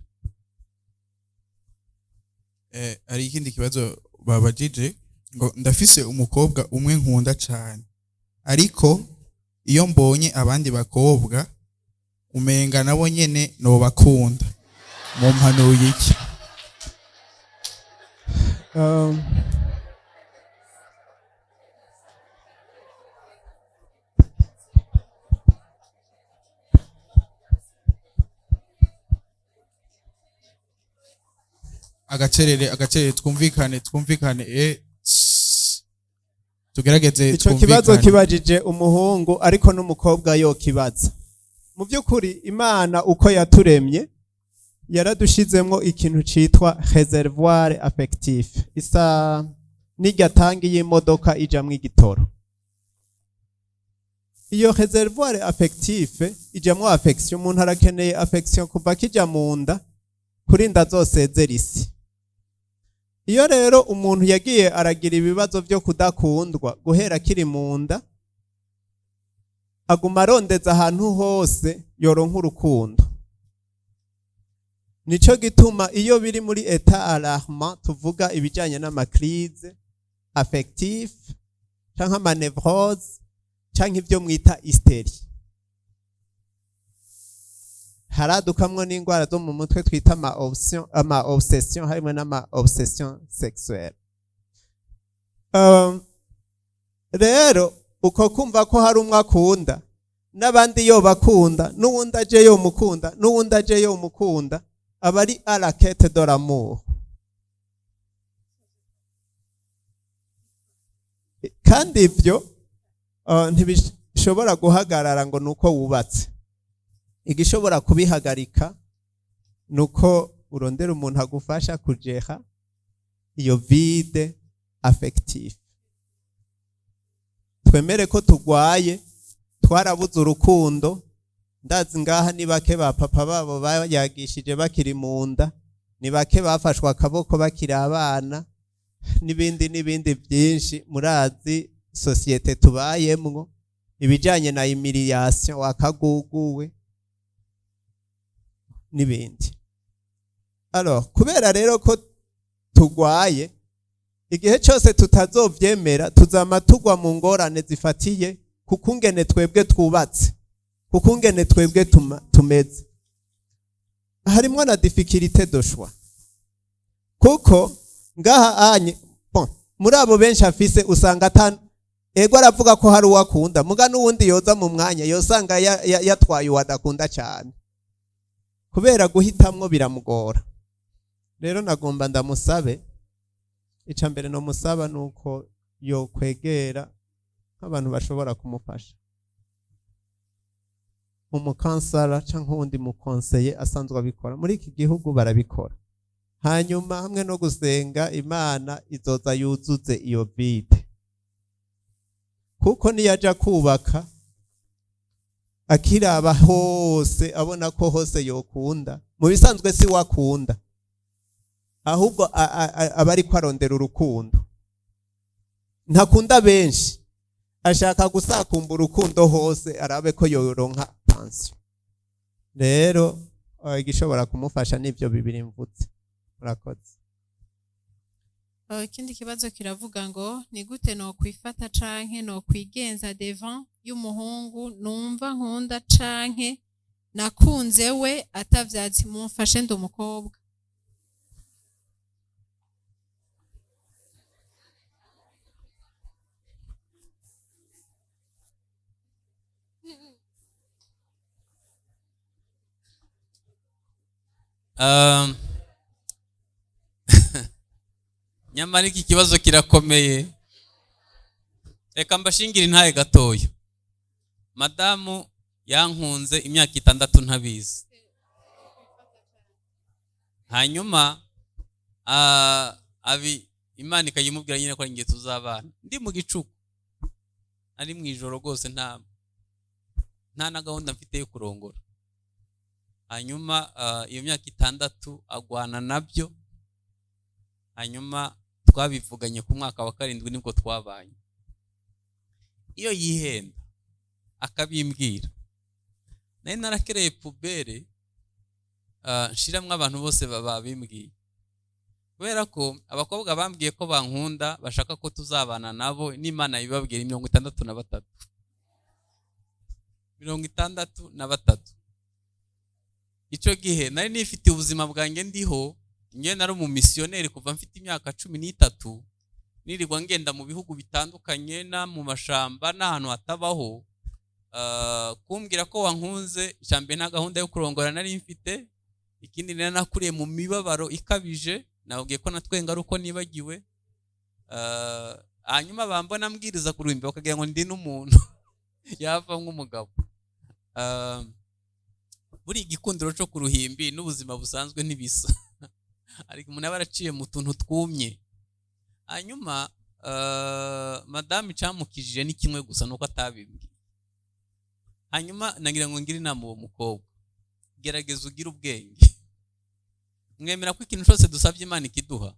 Ari ikindi kibazo babajije ngo ndafise umukobwa umwe nkunda cyane ariko iyo mbonye abandi bakobwa umenga nabo nyene no bakunda, mumpanuye iki? agacerere twumvikane tugerageze. Ico kibazo kibajije umuhungu ariko n'umukobwa yo kibaza. Mu by'ukuri Imana uko yaturemye yaradushizemwo ikintu citwa réservoir affectif, isa n'igatanga y'imodoka ijamwe igitoro. Iyo réservoir affectif ijamwo affection, umuntu arakeneye affection kuva kija mu nda kurinda zosezera isi. Iyo rero umuntu yagiye aragira ibibazo byo kudakundwa guhera kiri mu nda, aguma arondeza ahantu hose yoronka urukundo. Nico gituma iyo biri muri état alarmant tuvuga ibijanye n'amakrize affectif canke amanevrose canke ibyo mwita hysteri, haradukamwo n'indwara zo mu mutwe twita ama obsession harimo n'ama obsession sexuelle. Rero uko kumva ko hari umwe akunda n'abandi yo bakunda n'uwundi aje yo mukunda n'uwundi aje yo mukunda, aba ari à la quête de l'amour. Kandi ibyo ntibishobora guhagarara ngo nuko wubatse. Igishobora kubihagarika nuko urondera umuntu agufasha kujeha iyo vide affectif. Twemere ko tugwaye, twarabuze urukundo. Ndazi ngaha ni bake ba papa babo bayagishije bakiri mu nda, ni bake bafashwa akaboko bakiri abana, n'ibindi byinshi. Murazi societe tubayemwo ibijanye na humiliation, wakaguguwe n'ibindi. Alors kubera rero ko tugwaye, igihe cyose tutazovyemera tuzama tugwa mu ngorane zifatiye kukungene twebwe twubatse, kukungene twebwe tumeze. Harimwo na difficulté de choix, kuko ngaha anye muri abo benshi afise usanga ego aravuga ko hari uwakunda muga n'uwundi yoza mu mwanya yosanga yatwaye uwadakunda cyane kubera guhitamwo biramugora. Rero nagomba ndamusabe ica mbere no musaba nuko yo kwegera nk'abantu bashobora kumufasha, umukansara cyangwa uwundi mukonseye asanzwe abikora muri iki gihugu barabikora. Hanyuma hamwe no gusenga Imana izoza yuzuze iyo vide, kuko niyaja kubaka akiraba hose abona ko hose yokunda, mu bisanzwe si wakunda ahubwo aba ariko arondera urukundo, ntakunda benshi, ashaka gusakumba urukundo hose arabe ko yoronka pansiyo. Rero igishobora kumufasha n'ibyo bibiri mvutse. Murakoze. Ikindi kibazo kiravuga ngo ni gute no kwifata canke no kwigenza devant y'umuhungu numva nkunda canke nakunze we atavyatsi mumfashe ndi umukobwa. Nyamara iki kibazo kirakomeye, reka mbashingire intaye gatoya. Madamu yankunze imyaka 6 ntabizi, hanyuma Imana ikayimubwira nyine ko ngiye tuzabana ndi mu gicuku, ari mu ijoro rwose nta na gahunda mfite yo kurongora. Hanyuma iyo myaka 6 agwana nabyo, hanyuma twabivuganye ku mwaka wa 7 nibwo twabanye. Iyo yihenda akabimbwira, nari narakereye pubere nshiramwe abantu bose babimbwiye, kubera ko abakobwa bambwiye ko bankunda bashaka ko tuzabana nabo, n'Imana yibabwira 63 63. Ico gihe nari nifite ubuzima bwanjye ndiho, njye nari mu missionnaire kuva mfite imyaka 13, nirirwa ngenda mu bihugu bitandukanye na mu mashamba n'ahantu hatabaho. Kumbwira ko wankunze cyambe nta gahunda yo kurongora nari mfite. Ikindi nari nakuriye mu mibabaro ikabije, nabwiye ko natwenga ruko nibagiwe. Hanyuma bambona mbwiriza kuruhimba bakagira ngo ndi n'umuntu yava nk'umugabo. Buri igikundiro cyo kuruhimbi n'ubuzima busanzwe ntibisa, ariko umuntu aba araciye mu tuntu twumye. Hanyuma madame camukijije ni kimwe gusa nuko atabimbwiye. Hanyuma nagira ngo ngire inama uwo mukobwa, gerageza ugire ubwenge, mwemera ko ikintu cyose dusabye Imana ikiduha.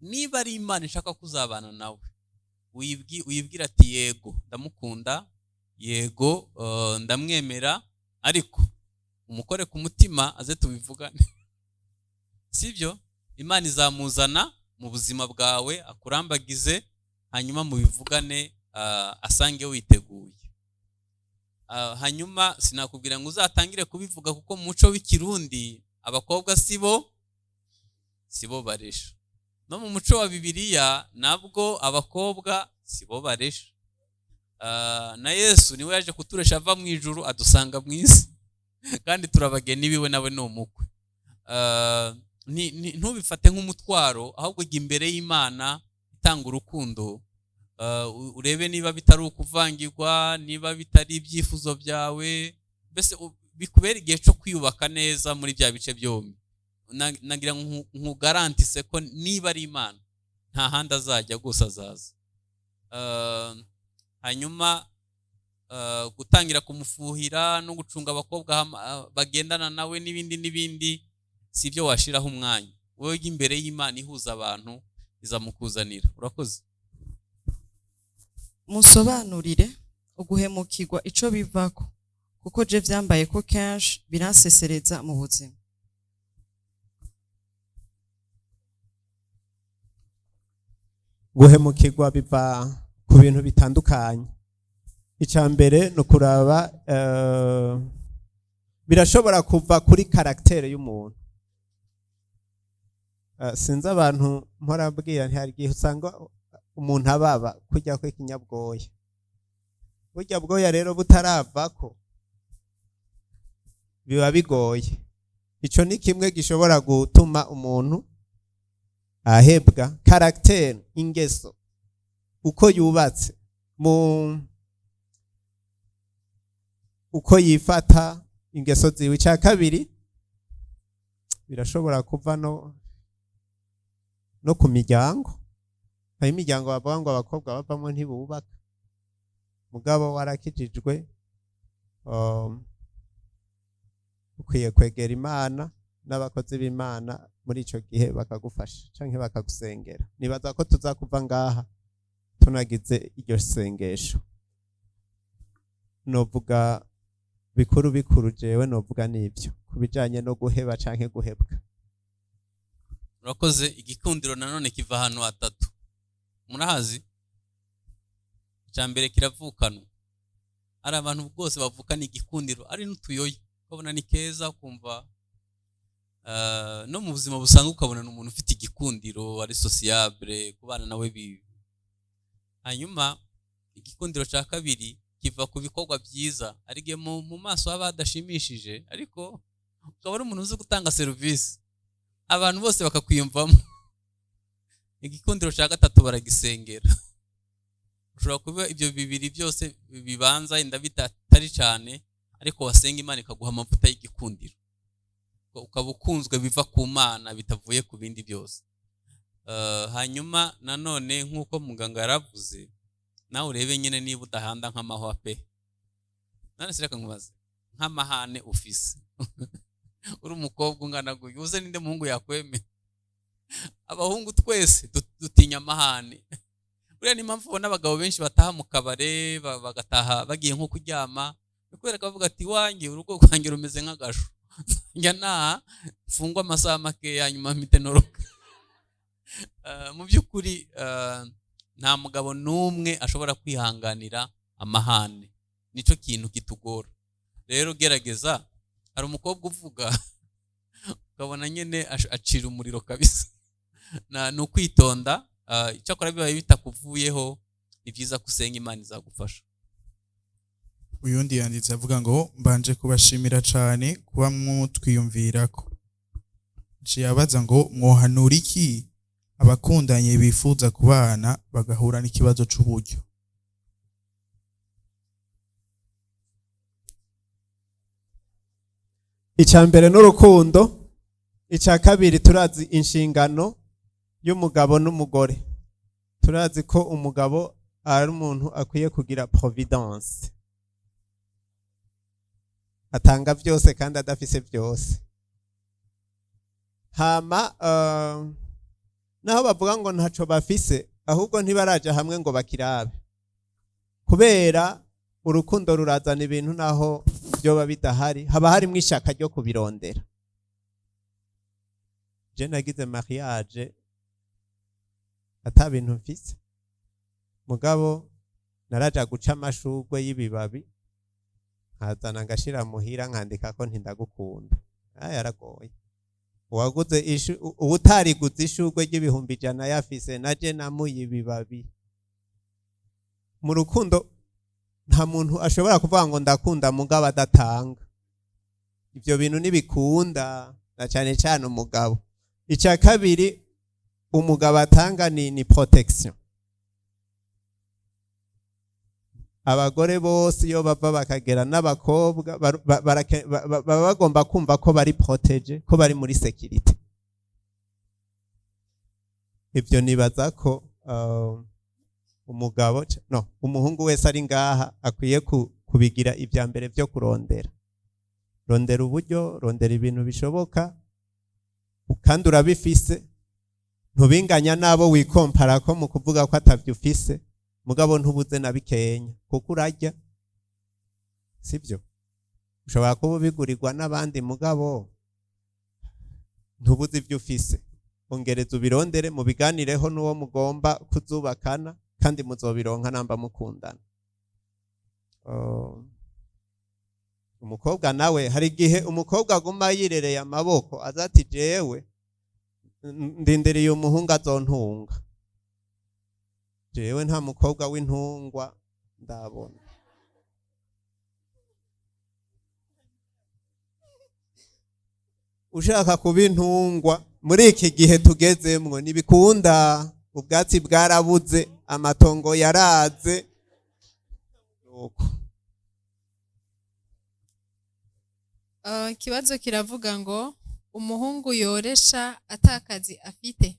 Niba ari Imana ishaka kuzabana nawe, uyibwira ati yego ndamukunda, yego ndamwemera, ariko umukore ku mutima aze tubivugane. Sibyo? Imana izamuzana mu buzima bwawe akurambagize, hanyuma mubivugane, asange witeguye. Hanyuma sinakubwira ngo uzatangire kubivuga, kuko mu muco w'ikirundi abakobwa sibo baresha, no mu muco wa Bibiliya nabwo abakobwa sibo baresha. Na Yesu niwe yaje kuturesha ava mu ijuru adusanga mu isi, kandi turabageni biwe nawe ni umukwe. Ntubifate nk'umutwaro, ahubwo jya imbere y'Imana itanga urukundo, urebe niba bitari ukuvangirwa, niba bitari ibyifuzo byawe, mbese bikubera igihe cyo kwiyubaka neza muri bya bice byombi. Nagira nkugarantise ko niba ari Imana nta handi azajya gusa azaza. Hanyuma gutangira kumufuhira no gucunga abakobwa bagendana nawe n'ibindi si byo washiraho umwanya. Wowe imbere y'Imana ihuza abantu izamukuzanira. Urakoze. Musobanurire uguhemukirwa ico bivako, kuko je vyambaye ko kenshi biransesereza mu buzima. Guhemukirwa biva ku bintu bitandukanye. Icya mbere no kuraba, birashobora kuva kuri karaktere y'umuntu. Sinzi abantu mporabwira ntihari gihe usanga umuntu ababa kurya kwe kinyabwoya. Burya bwoya rero butaravako biba bigoye. Ico ni kimwe gishobora gutuma umuntu ahebwa. Caractère, ingeso, uko yubatse, uko yifata, ingeso ziwe. Ica kabiri birashobora kuva no ku miryango. Hari imiryango bavuga ngo abakobwa bavamo ntibubaka, mugabo warakijijwe, ukwiye kwegera Imana n'abakozi b'Imana muri ico gihe bakagufasha canke bakagusengera. Nibaza ko tuzakuva ngaha tunagize iryo sengesho. Novuga bikuru jewe novuga nivyo kubijanye no guheba canke guhebwa. Urakoze. Igikundiro nanone kiva ahantu hatatu. Murahazi? Icambere kiravukanwa. Ari abantu bwose bavukana igikundiro, ari n'utuyoyo ukabona ni keza, kumva no mu buzima busanzwe ukabona n'umuntu ufite igikundiro, ari sociable, kubana nawe bibi. Hanyuma igikundiro ca kabiri kiva ku bikorwa byiza, arige mu maso haba hadashimishije, ariko ukabona umuntu uzi gutanga service, abantu bose bakakwiyumvamo. Igikundiro ca gatatu baragisengera. Ushobora kuba ibyo bibiri byose bibanza inda bitatari cyane, ariko wasenga Imana ikaguha amavuta y'igikundiro, ukaba ukunzwe biva ku Mana bitavuye ku bindi byose. Hanyuma nanone nk'uko muganga yaravuze, nawe urebe nyine niba udahanda nk'amahwa pe. None sireka nkubaze, nk'amahane ufise uri umukobwa ungana guye, uze ninde muhungu yakwemera? Abahungu twese dutinya amahane. Buriya ni impamvu ubona abagabo benshi bataha mu kabare, bagataha bagiye nko kuryama, kubera ko bavuga ati wanjye urugo rwanjye rumeze nk'agasho, njya naha mfungwa amasaha make hanyuma mpite noroka. Mu by'ukuri nta mugabo n'umwe ashobora kwihanganira amahane, nico kintu kitugora. Rero gerageza, hari umukobwa uvuga ukabona nyene acira umuriro kabisa. Ni ukwitonda. Icyakora bibaye bitakuvuyeho, ni byiza kusenga Imana izagufasha. Uyundi yanditse avuga ngo mbanje kubashimira cyane kuba mwutwiyumvirako. Yabaza ngo mwohanura iki abakundanye bifuza kubana bagahura n'ikibazo c'uburyo? Icambere n'urukundo. Ica kabiri turazi inshingano y'umugabo n'umugore. Turazi ko umugabo ari umuntu akwiye kugira providence, atanga byose kandi adafise byose. Hama naho bavuga ngo ntaco bafise, ahubwo ntibaraja hamwe ngo bakirabe, kubera urukundo rurazana ibintu naho byoba bidahari, haba harimwo ishaka ryo kubirondera. Je nagize mariage ata bintu mfise, mugabo naraja guca amashurwe y'ibibabi nkazana ngashira muhira nkandika ko ntindagukunda. Yaragoye. Uwaguze utariguze ishurwe ry'ibihumbi 100 yafise, naje namuye ibibabi. Mu rukundo nta muntu ashobora kuvuga ngo ndakunda mugabo adatanga. Ibyo bintu nibikunda, na cyane cyane umugabo. Ica kabiri umugabo atanga ni protection. Abagore bose iyo bava bakagera n'abakobwa baba bagomba kumva ko bari protege, ko bari muri security. Ibyo nibaza ko umugabo umuhungu wese ari ngaha akwiye kubigira ibya mbere byo kurondera. Rondera uburyo, rondera ibintu bishoboka, kandi urabifise. Ntubinganya nabo wikompara ko mu kuvuga ko atavyo ufise, mugabo ntubuze na bikenya kuko urajya, sibyo? Ushobora kuba ubigurirwa n'abandi, mugabo ntubuze ibyo ufise. Ongereza ubirondere, mubiganireho n'uwo mugomba kuzubakana, kandi muzobironka namba mukundana. Umukobwa nawe hari igihe umukobwa aguma yirereye amaboko azati jewe ndindereye umuhungu azontunga. jewe nta mukobwa w'intungwa ndabona. Ushaka kuba intungwa muri iki gihe tugezemwo ntibikunda, ubwatsi bwarabuze, amatongo yaraze. Ikibazo kiravuga ngo umuhungu yoresha atakazi afite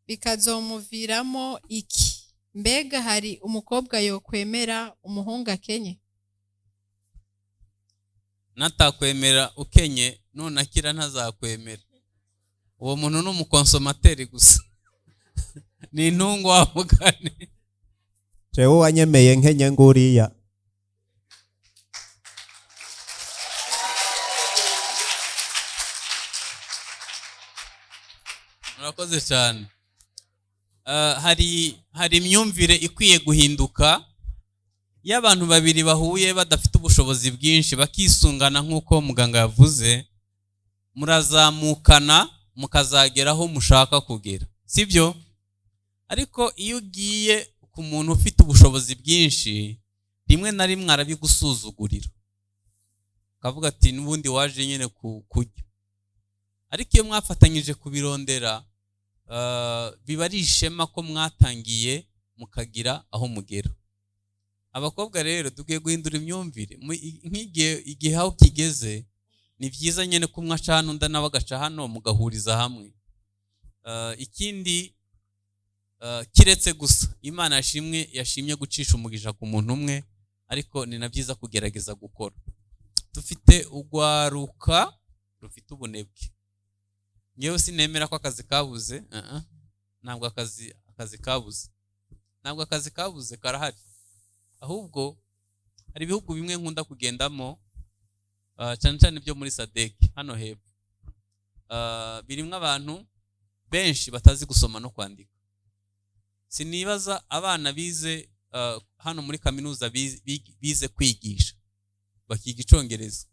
bikazomuviramo iki? Mbega hari umukobwa yokwemera umuhungu akenye? Natakwemera ukenye none akira ntazakwemera. Uwo muntu ni umukonsomateri gusa. Ni intungwa wa mugani. Jewe wanyemeye nkenye nguriya. Murakoze cyane. Hari imyumvire ikwiye guhinduka y'abantu babiri bahuye badafite ubushobozi bwinshi bakisungana nk'uko muganga yavuze, murazamukana mukazageraho mushaka kugera, sibyo? Ariko iyo ugiye ku muntu ufite ubushobozi bwinshi, rimwe na rimwe arabigusuzugurira, akavuga ati n'ubundi waje nyine kujya. Ariko iyo mwafatanyije kubirondera, biba ari ishema ko mwatangiye mukagira aho mugera. Abakobwa rero tugiye guhindura imyumvire. Igihe aho kigeze, ni byiza nyine ko umwe aca hano undi nawe agaca hano mugahuriza hamwe. Ikindi kiretse gusa Imana yashimye gucisha umugisha ku muntu umwe, ariko ni na byiza kugerageza gukora. Dufite ugwaruka rufite ubunebwe. Ngewe sinemera ko akazi kabuze. Ntabwo akazi kabuze. Ntabwo akazi kabuze, karahari. Ahubwo hari ibihugu bimwe nkunda kugendamo, cyane cyane byo muri SADC hano hepfo, birimo abantu benshi batazi gusoma no kwandika. Sinibaza abana bize hano muri kaminuza bize kwigisha bakiga icongereza,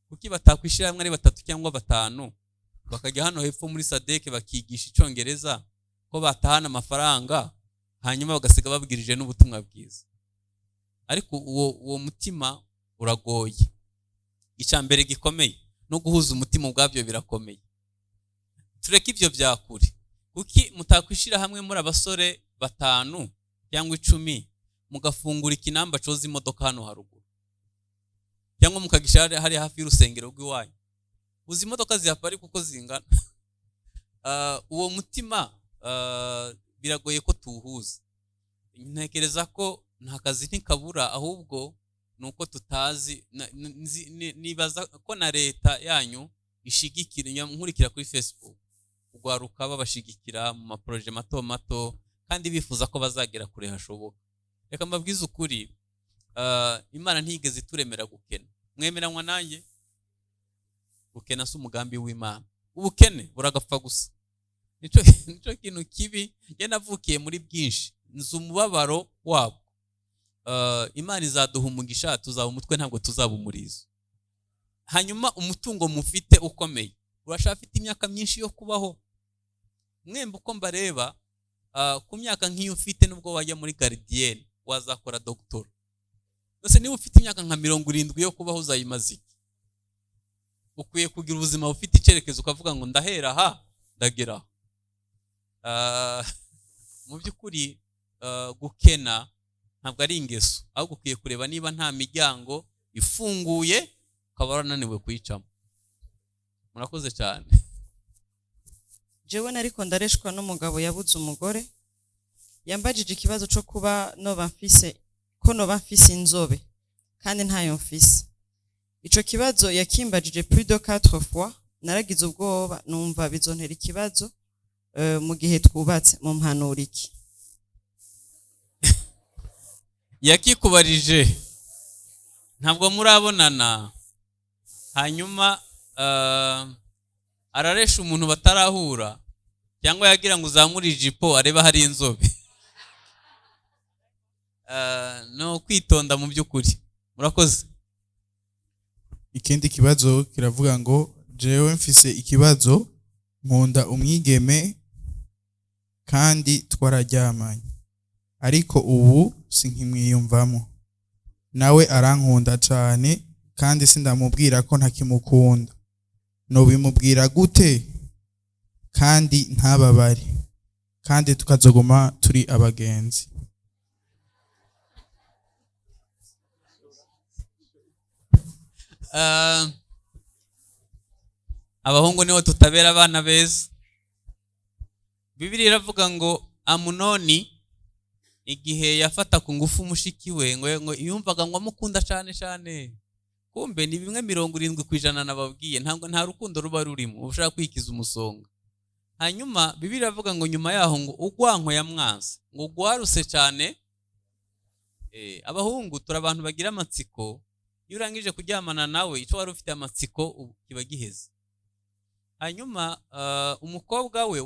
kuki batakwishira hamwe ari 3 cyangwa 5 bakajya hano hepfo muri SADC bakigisha icongereza, ko batahana amafaranga hanyuma bagasiga babwirije n'ubutumwa bwiza. Ariko uwo mutima uragoye. Icambere gikomeye no guhuza umutima ubwabyo birakomeye. Tureke ivyo byakuri. Kuki mutakwishira hamwe muri abasore 5 cyangwa 10 mugafungura ikinamba coza imodoka hano haruguru, cyangwa mukagishara hari hafi y'urusengero rw'iwanyu, uzi imodoka zihapari kuko zingana. Uwo mutima biragoye ko tuwuhuza. Ntekereza ko nta kazi ntikabura, ahubwo nuko tutazi. Nibaza ko na leta yanyu ishigikira, nkurikira kuri Facebook ugwaruka babashigikira mu maproje mato mato kandi bifuza ko bazagera kure hashoboka. Reka mbabwize ukuri, Imana ntigeze turemera gukena. Mwemeranywa nanjye? Gukena si umugambi w'Imana. Ubukene buragapfa gusa. Nico kintu kibi. Ye navukiye muri byinshi, nzi umubabaro wabo. Imana izaduha umugisha, tuzaba umutwe ntabwo tuzaba umurizo. Hanyuma umutungo mufite ukomeye, urashafite imyaka myinshi yo kubaho. Mwembe uko mbareba, ku myaka nk'iyo ufite nubwo wajya muri gardienne wazakora doctor. Nose niba ufite imyaka nka 70 yo kubaho uzayimaze iki? Ukwiye kugira ubuzima bufite icyerekezo, ukavuga ngo ndahera aha ndagera. Mu by'ukuri gukena ntabwo ari ingeso, ahubwo ukwiye kureba niba nta miryango ifunguye ukaba warananiwe kuyicamo. Murakoze cyane. Jewe nariko ndareshwa n'umugabo yabuze umugore, yambajije ikibazo cyo kuba noba mfise inzobe kandi ntayo mfise. Ico kibazo yakimbajije plus de 4 fois, naragize ubwoba numva bizontera ikibazo mu gihe twubatse. mu mpanuro iki? Yakikubarije ntabwo murabonana, hanyuma araresha umuntu batarahura, cyangwa yagira ngo uzamure ijipo areba hari inzobe. No kwitonda mu by'ukuri. Murakoze. Ikindi kibazo kiravuga ngo jewe mfise ikibazo, nkunda umwigeme kandi twararyamanye, ariko ubu sinkimwiyumvamo, nawe arankunda cyane kandi sindamubwira ko ntakimukunda. Nobimubwira gute kandi ntababare, kandi tukazoguma turi abagenzi? Abahungu niho tutabera abana beza. Bibiliya iravuga ngo Amunoni igihe yafata ku ngufu mushiki we ngo yumvaga ngo amukunda cyane cyane, kumbe ni bimwe 70% nababwiye, ntabwo nta rukundo ruba rurimo, ushaka kwikiza umusonga. Hanyuma Bibiliya iravuga ngo nyuma yaho ngo ugwanko yamwanze, ngo gwaruse cyane. Abahungu turi abantu bagira amatsiko, iyo urangije kuryamana nawe icyo wari ufite amatsiko kiba giheze. Hanyuma umukobwa we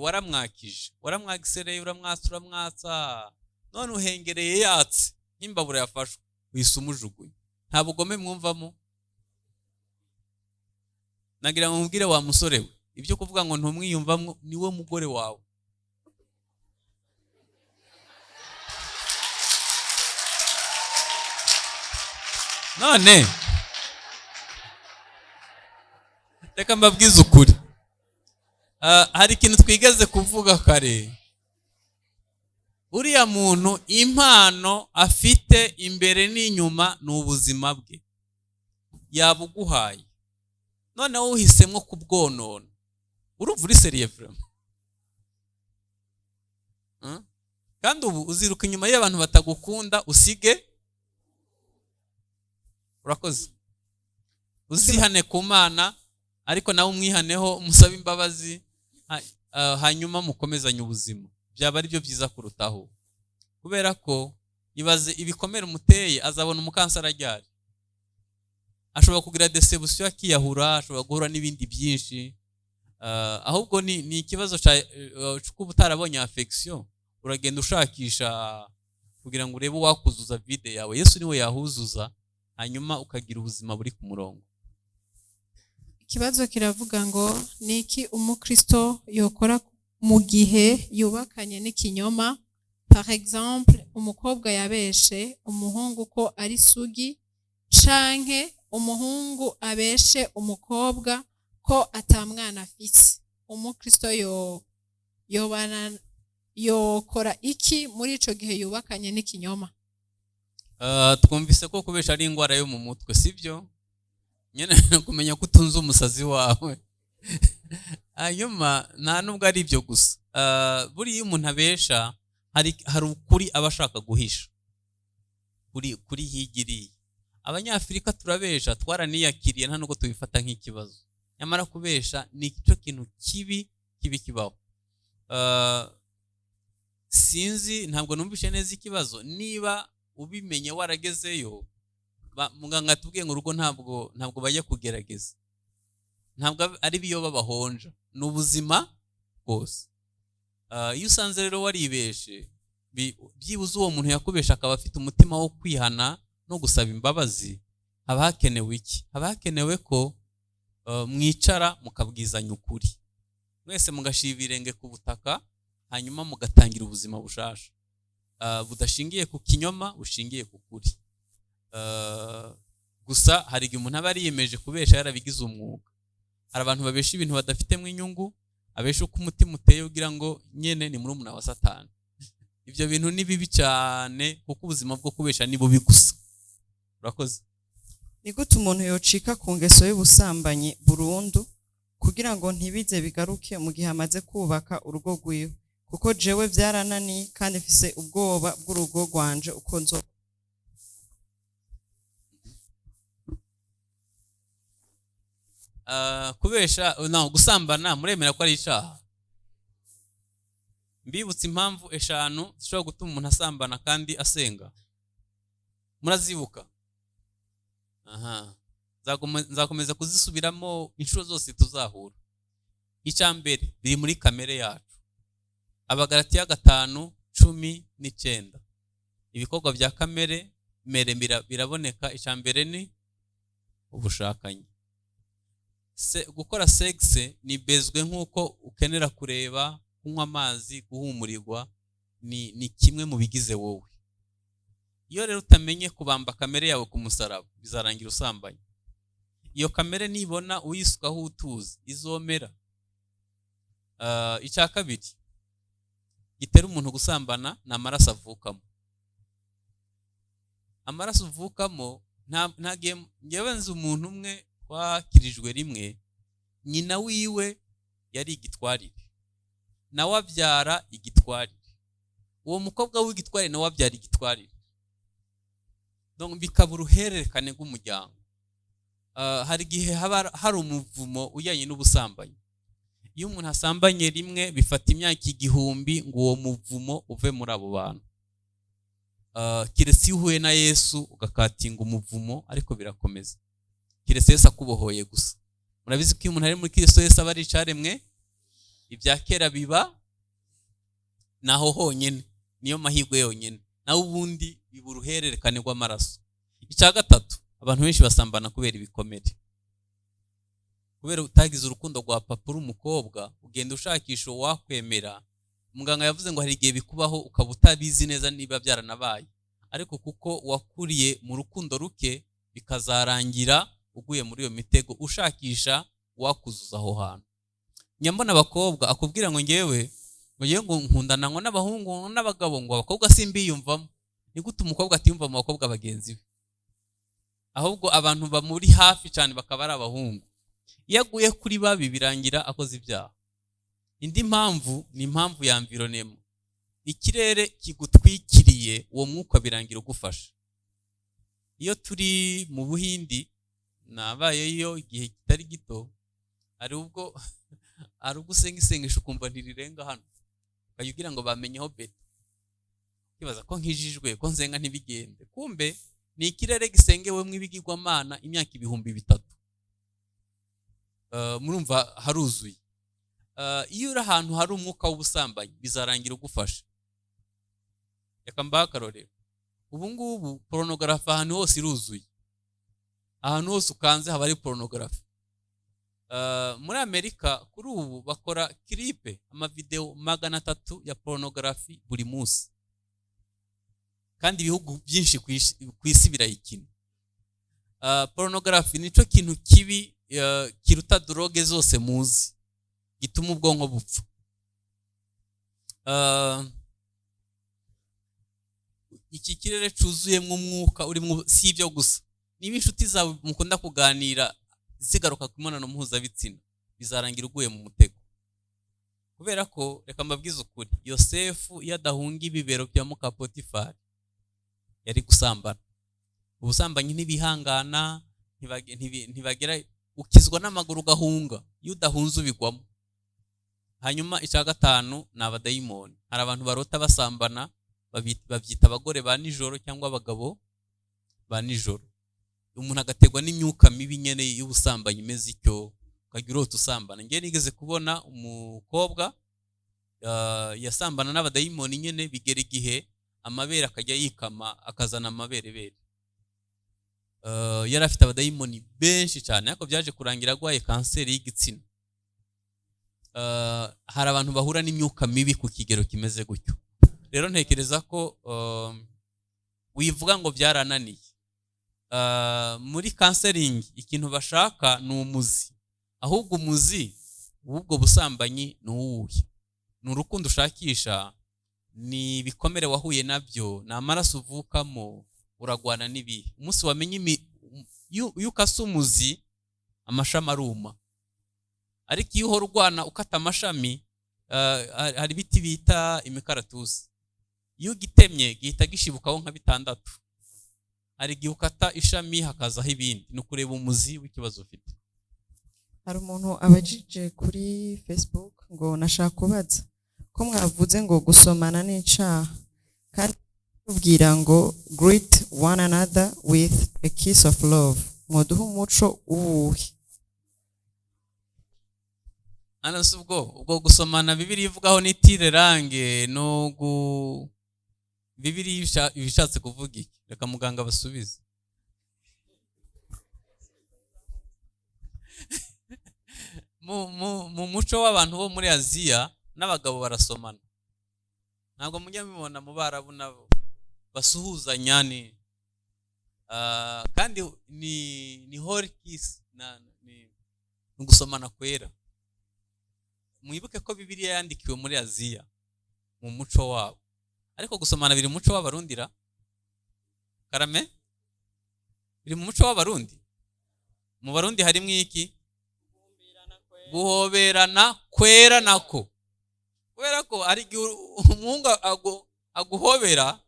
waramwagisereye, uramwatsa, none uhengereye yatse nk'imbabura yafashwe, wise umujugunye. Nta bugome mwumvamo? Nagira ngo mubwire wa musore we, ibyo kuvuga ngo ntumwiyumvamo niwe mugore wawe. None reka mbabwize ukuri, hari ikintu twigeze kuvuga kare. Uriya muntu impano afite imbere n'inyuma ni ubuzima bwe, yabuguhaye, noneho uhisemo kubwonona. Urumva uri seriye vraiment? Kandi ubu uziruka inyuma y'abantu batagukunda usige. Urakoze. Uzihane ku Mana, ariko nawe umwihaneho, umusabe imbabazi, hanyuma mukomezanye ubuzima. Byaba ari byo byiza kurutaho, kubera ko ibaze ibikomere umuteye, azabona umukansara ryari, ashobora kugira deception akiyahura, ashobora guhura n'ibindi byinshi. Ahubwo ni ikibazo kuba utarabonye affection, uragenda ushakisha kugira ngo urebe wakuzuza vide yawe. Yesu niwe yahuzuza, hanyuma ukagira ubuzima buri ku murongo. Ikibazo kiravuga ngo niki umukristo yokora mu gihe yubakanye n'ikinyoma? Par exemple, umukobwa yabeshe umuhungu ko ari sugi, canke umuhungu abeshe umukobwa ko atamwana afise. Umukristo yokora iki muri ico gihe yubakanye n'ikinyoma? Twumvise ko kubesha ari ingwara yo mu mutwe, sibyo? Nyene kumenya ko utunze umusazi wawe. Hanyuma nta nubwo ari ibyo gusa. Buriya umuntu abesha hari ukuri abashaka guhisha, kuri higiriye. Abanyafrika turabesha, twaraniyakiriye, nta nubwo tubifata nk'ikibazo. Nyamara kubesha ni cyo kintu kibi kibaho. Sinzi, ntabwo numvishe neza ikibazo. Niba ubimenye waragezeyo, muganga tubwiye ngo urugo ntabwo bajya kugerageza, ntabwo ari biyo babahonja, ni ubuzima bwose. Iyo usanze rero waribeshe, byibuze uwo muntu yakubesha akaba afite umutima wo kwihana no gusaba imbabazi, haba hakenewe iki? Haba hakenewe ko mwicara mukabwizanya ukuri, mwese mugashira ibirenge ku butaka, hanyuma mugatangira ubuzima bushasha, budashingiye ku kinyoma, bushingiye ku kuri. Gusa hari igihe umuntu aba yiyemeje kubesha yarabigize umwuga. Hari abantu babesha ibintu badafitemo inyungu, abesha uko umutima uteye ugira ngo nyene ni murumuna wa Satani. Ibyo bintu ni bibi cyane, kuko ubuzima bwo kubesha ni bubi gusa. Urakoze. Ni gute umuntu yocika ku ngeso y'ubusambanyi burundu kugira ngo ntibize bigaruke mu gihe amaze kubaka urugo rwiwe? Kuko jewe byarananiye kandi mfise ubwoba bw'urugo rwanje uko nzo. Kubesha gusambana muremera ko ari icyaha? Mbibutse impamvu 5 zishobora gutuma umuntu asambana kandi asenga. Murazibuka? Nzakomeza kuzisubiramo inshuro zose tuzahura. Icyambere biri muri kamere yacu. Abagalatiya 5:19. Ibikorwa bya kamere biraboneka. Icyambere ni ubushakanyi. Gukora sexe ni bezwe nk'uko ukenera kureba, kunywa amazi, guhumurirwa, ni kimwe mu bigize wowe. iyo rero utamenye kubamba kamere yawe ku musaraba bizarangira usambanye. Iyo kamere nibona uyisukaho utuzi izomera. Icya kabiri gitera umuntu gusambana ni amaraso avukamo. Amaraso uvukamo ngewe nzi umuntu umwe twakirijwe rimwe, nyina wiwe yari igitwarire nawe abyara igitwarire, uwo mukobwa w'igitwarire nawe abyara igitwarire, donc bikaba uruhererekane rw'umuryango. Hari igihe hari umuvumo ujyanye n'ubusambanyi. Iyo umuntu asambanye rimwe bifata imyaka 1000 ngo uwo muvumo uve muri abo bantu. Kiretse iyo uhuye na Yesu ugakatinga umuvumo, ariko birakomeza. Kiretse Yesu akubohoye gusa. Murabizi ko iyo umuntu ari muri Kristo Yesu aba ari icaremwe, ibya kera biba naho honyine, niyo mahirwe yonyine, naho ubundi biba uruhererekane rw'amaraso. Icya gatatu, abantu benshi basambana kubera ibikomere. Kubera utagize urukundo rwa papa uri umukobwa, ugenda ushakisha wakwemera. Muganga yavuze ngo hari igihe bikubaho ukaba utabizi neza niba byaranabaye, ariko kuko wakuriye mu rukundo ruke bikazarangira uguye muri iyo mitego ushakisha wakuzuza aho hantu. Nyambona abakobwa akubwira ngo ngewe ngo nkundana ngo n'abahungu n'abagabo, ngo abakobwa simbiyumvamo. Ni gute umukobwa atiyumva mu bakobwa bagenzi be? Ahubwo abantu bamuri hafi cyane bakaba ari abahungu. Iyo aguye kuri babi birangira akoze ibyaha. Indi mpamvu ni impamvu ya environnement. Ikirere kigutwikiriye uwo mwuka birangira ugufasha. Iyo turi mu Buhindi nabayeyo igihe kitari gito, ari ubwo usenga ukumva ntirirenga hano, ukayugira ngo bamenyeho beto, kibaza ko nkijijwe ko nsenga ntibigende. Kumbe ni ikirere gisengewemo ibigirwamana imyaka 3000. Murumva haruzuye. Iyo uri ahantu hari umwuka w'ubusambanyi bizarangira ugufasha. Reka mbahe akarorero. Ubu ngubu pornography ahantu hose iruzuye. Ahantu hose ukanze haba ari pornography. Muri Amerika kuri ubu bakora clip, amavideo 300 ya pornography buri munsi, kandi ibihugu byinshi ku isi birayikina. Pornography nico kintu kibi kiruta droge zose muzi, gituma ubwonko bupfa. Iki kirere cuzuyemo umwuka urimo si ibyo gusa, niba inshuti zawe mukunda kuganira zigaruka ku mibonano mpuzabitsina bizarangira uguye mu mutego. Kubera ko reka mbabwize ukuri, Yosefu iyo adahunga ibibero bya muka Potifari yari gusambana. Ubusambanyi ntibihangana, ntibagera, ukizwa n'amaguru gahunga, iyo udahunze ubigwamo. Hanyuma icya gatanu ni abadayimoni. Hari abantu barota basambana, babyita abagore ba nijoro cyangwa abagabo ba nijoro. Umuntu agategwa n'imyuka mibi nyene y'ubusambanyi imeze icyo, ukagira urota usambana. Ngiye nigeze kubona umukobwa yasambana n'abadayimoni nyene, bigera igihe amabere akajya yikama akazana amaberebere. Yari afite abadayimoni benshi cyane, ariko byaje kurangira agwaye kanseri y'igitsina. Hari abantu bahura n'imyuka mibi ku kigero kimeze gutyo. Rero ntekereza ko wivuga ngo byarananiye. Muri counseling ikintu bashaka ni umuzi, ahubwo umuzi w'ubwo busambanyi ni uwuhe? Ni urukundo ushakisha, ni ibikomere wahuye nabyo, ni amaraso uvukamo, uragwana n'ibihe. Umunsi wamenye iyo ukase umuzi amashami aruma, ariko iyo uhora urwana ukata amashami, hari ibiti bita imikaratusi, iyo ugitemye gihita gishibukaho nka 6. Hari igihe ukata ishami hakazaho ibindi. Ni ukureba umuzi w'ikibazo ufite. Hari umuntu abajije kuri Facebook ngo nashaka kubaza ko mwavuze ngo gusomana n'icaha, kandi ubwira ngo greet one another with a kiss of love. Mwoduha umuco uwuhe? Anase ubwo gusomana Bibiliya ivugaho n'itire range no Bibiliya ibishatse kuvuga iki? Reka muganga basubize. Mu muco w'abantu bo muri Aziya n'abagabo barasomana. Ntabwo mujya mubibona mu Barabu nabo. basuhuzanya kandi ni holy kiss ni gusomana kwera. Mwibuke ko Bibiliya yandikiwe muri Aziya mu muco wabo, ariko gusomana biri mu muco w'Abarundira karame, biri mu muco w'Abarundi. Mu Barundi harimo iki? Guhoberana kwera nako, kubera ko ari umuhungu aguhobera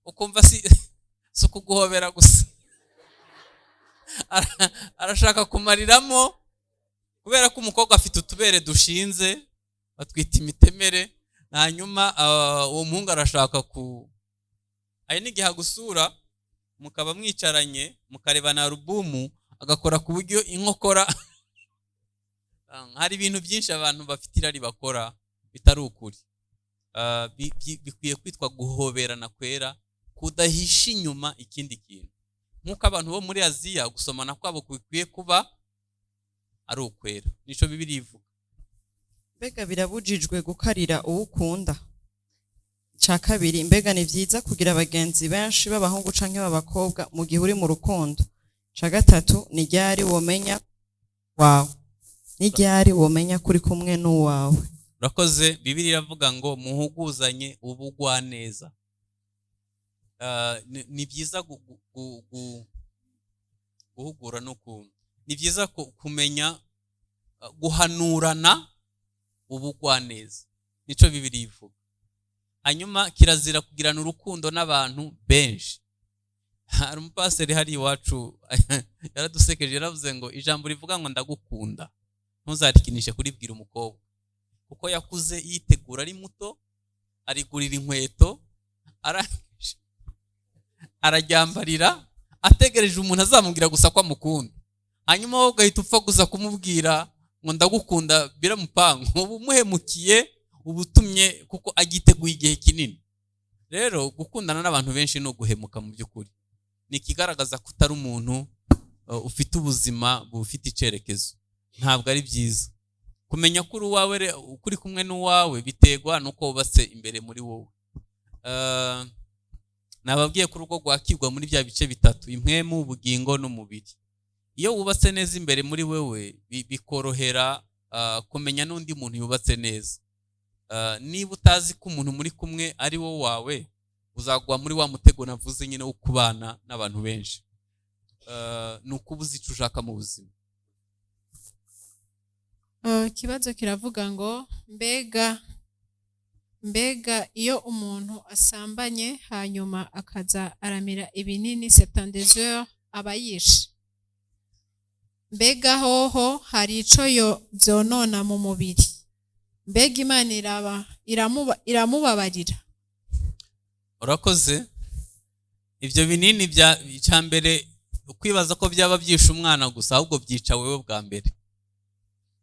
ukumva si kuguhobera gusa, arashaka kumariramo, kubera ko umukobwa afite utubere dushinze batwita imitemere, hanyuma uwo muhungu arashaka ari n'igihe agusura mukaba mwicaranye mukarebana alubumu agakora ku buryo inkokora hari ibintu byinshi abantu bafite irari bakora bitari ukuri. Bikwiye kwitwa guhoberana kwera, kudahisha inyuma ikindi kintu. Nk'uko abantu bo muri Aziya gusomana kwabo bikwiye kuba ari ukwera, nico Bibiliya ivuga. Mbega birabujijwe gukarira uwo ukunda? Cya kabiri, mbega ni byiza kugira abagenzi benshi b'abahungu canke b'abakobwa mu gihe uri mu rukundo? Cya gatatu, ni ryari womenya wawe? Ni ryari womenya kuri kumwe n'uwawe? Urakoze. Bibiliya iravuga ngo muhuguzanye ubugwaneza. Ni byiza guhugura no ni byiza kumenya guhanurana ubugwaneza, nico Bibiliya ivuga. Hanyuma kirazira kugirana urukundo n'abantu benshi. Hari umupaseri hari iwacu yaradusekeje, yaravuze ngo ijambo rivuga ngo ndagukunda ntuzarikinishe kuribwira umukobwa, kuko yakuze yitegura ari muto, arigurira inkweto, araryambarira ategereje umuntu azamubwira gusa ko amukunda, hanyuma wowe ugahita upfa gusa kumubwira ngo ndagukunda biramupangu, ubu umuhemukiye, ubutumye, kuko agiteguye igihe kinini. Rero gukundana n'abantu benshi no guhemuka mu by'ukuri ni ikigaragaza ko utari umuntu ufite ubuzima bufite icerekezo, ntabwo ari byiza. Kumenya ko uwawe ukuri kumwe n'uwawe bitegwa nuko wubatse imbere muri wowe. Nababwiye ko urugo rwakirwa muri bya bice bitatu: impwemu, ubugingo n'umubiri. Iyo wubatse neza imbere muri wewe bikorohera kumenya n'undi muntu yubatse neza. Niba utazi ko umuntu muri kumwe ari wo wawe, uzagwa muri wa mutego navuze nyine wo kubana n'abantu benshi. Nuko ubuze icyo ushaka mu buzima. Ikibazo kiravuga ngo mbega iyo umuntu asambanye hanyuma akaza aramira ibinini 72 heures aba yishe? Mbega hoho hari ico vyonona mu mubiri? Mbega Imana iramubabarira? Urakoze. Ibyo binini bya mbere ukwibaza ko byaba byishe umwana gusa, ahubwo byica wewe bwa mbere.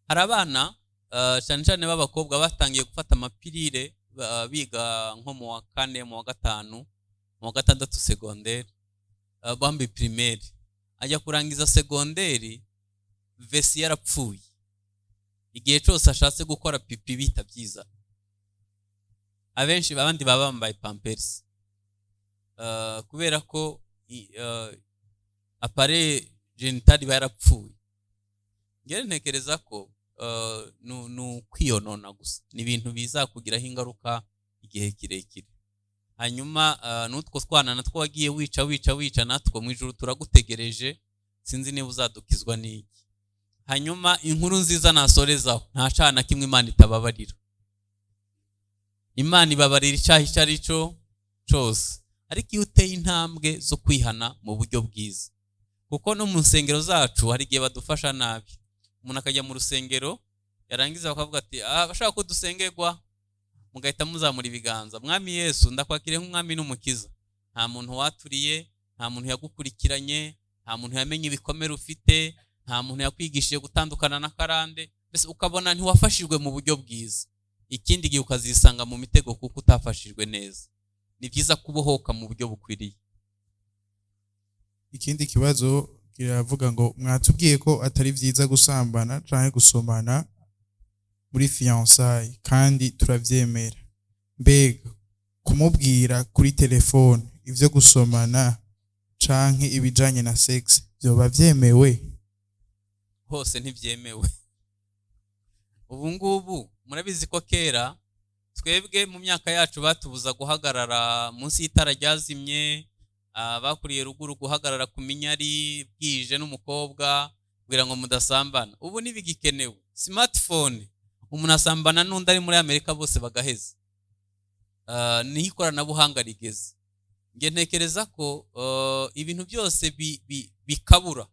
Hari abana cyane cyane b'abakobwa batangiye gufata amapirire biga nko mu wa 4, mu wa 5, mu wa 6 secondaire, bambi primaire, ajya kurangiza secondaire vesi yarapfuye. Igihe cyose ashatse gukora pipi bita byiza, abenshi abandi baba bambaye pampers, kubera ko appareil genital yarapfuye. Ngere ntekereza ko no kwiyonona gusa, ni ibintu bizakugiraho ingaruka igihe kirekire. Hanyuma n'utwo twana natwo wagiye wica natwo mu ijuru turagutegereje, sinzi niba uzadukizwa n'iki. Hanyuma inkuru nziza nasorezaho, nta cana kimwe Imana itababarira. Imana ibabarira icyaha icyo ari cyo cyose, ariko iyo uteye intambwe zo kwihana mu buryo bwiza. Kuko no mu nsengero zacu hari igihe badufasha nabi. Umuntu akajya mu rusengero yarangiza bakavuga ati bashaka ko dusengerwa, mugahita muzamura ibiganza, Mwami Yesu ndakwakire nk'umwami n'umukiza. Nta muntu waturiye, nta muntu yagukurikiranye, nta muntu yamenye ibikomere ufite, nta muntu yakwigishije gutandukana na karande, mbese ukabona ntiwafashijwe mu buryo bwiza. Ikindi gihe ukazisanga mu mitego kuko utafashijwe neza. Ni byiza kubohoka mu buryo bukwiriye. Ikindi kibazo kiravuga ngo mwatubwiye ko atari byiza gusambana canke gusomana muri fiançailles kandi turavyemera. Mbega kumubwira kuri telefone ivyo gusomana canke ibijanye na sex vyoba vyemewe? hose ntibyemewe. Ubu ngubu murabizi ko kera twebwe mu myaka yacu batubuza guhagarara munsi y'itara ryazimye, bakuriye ruguru guhagarara ku minyari bwije n'umukobwa kugira ngo mudasambana. Ubu ntibigikenewe. Smartphone umuntu asambana n'undi ari muri Amerika bose bagaheza. Ni ikoranabuhanga rigeze. Nge ntekereza ko ibintu byose bikabura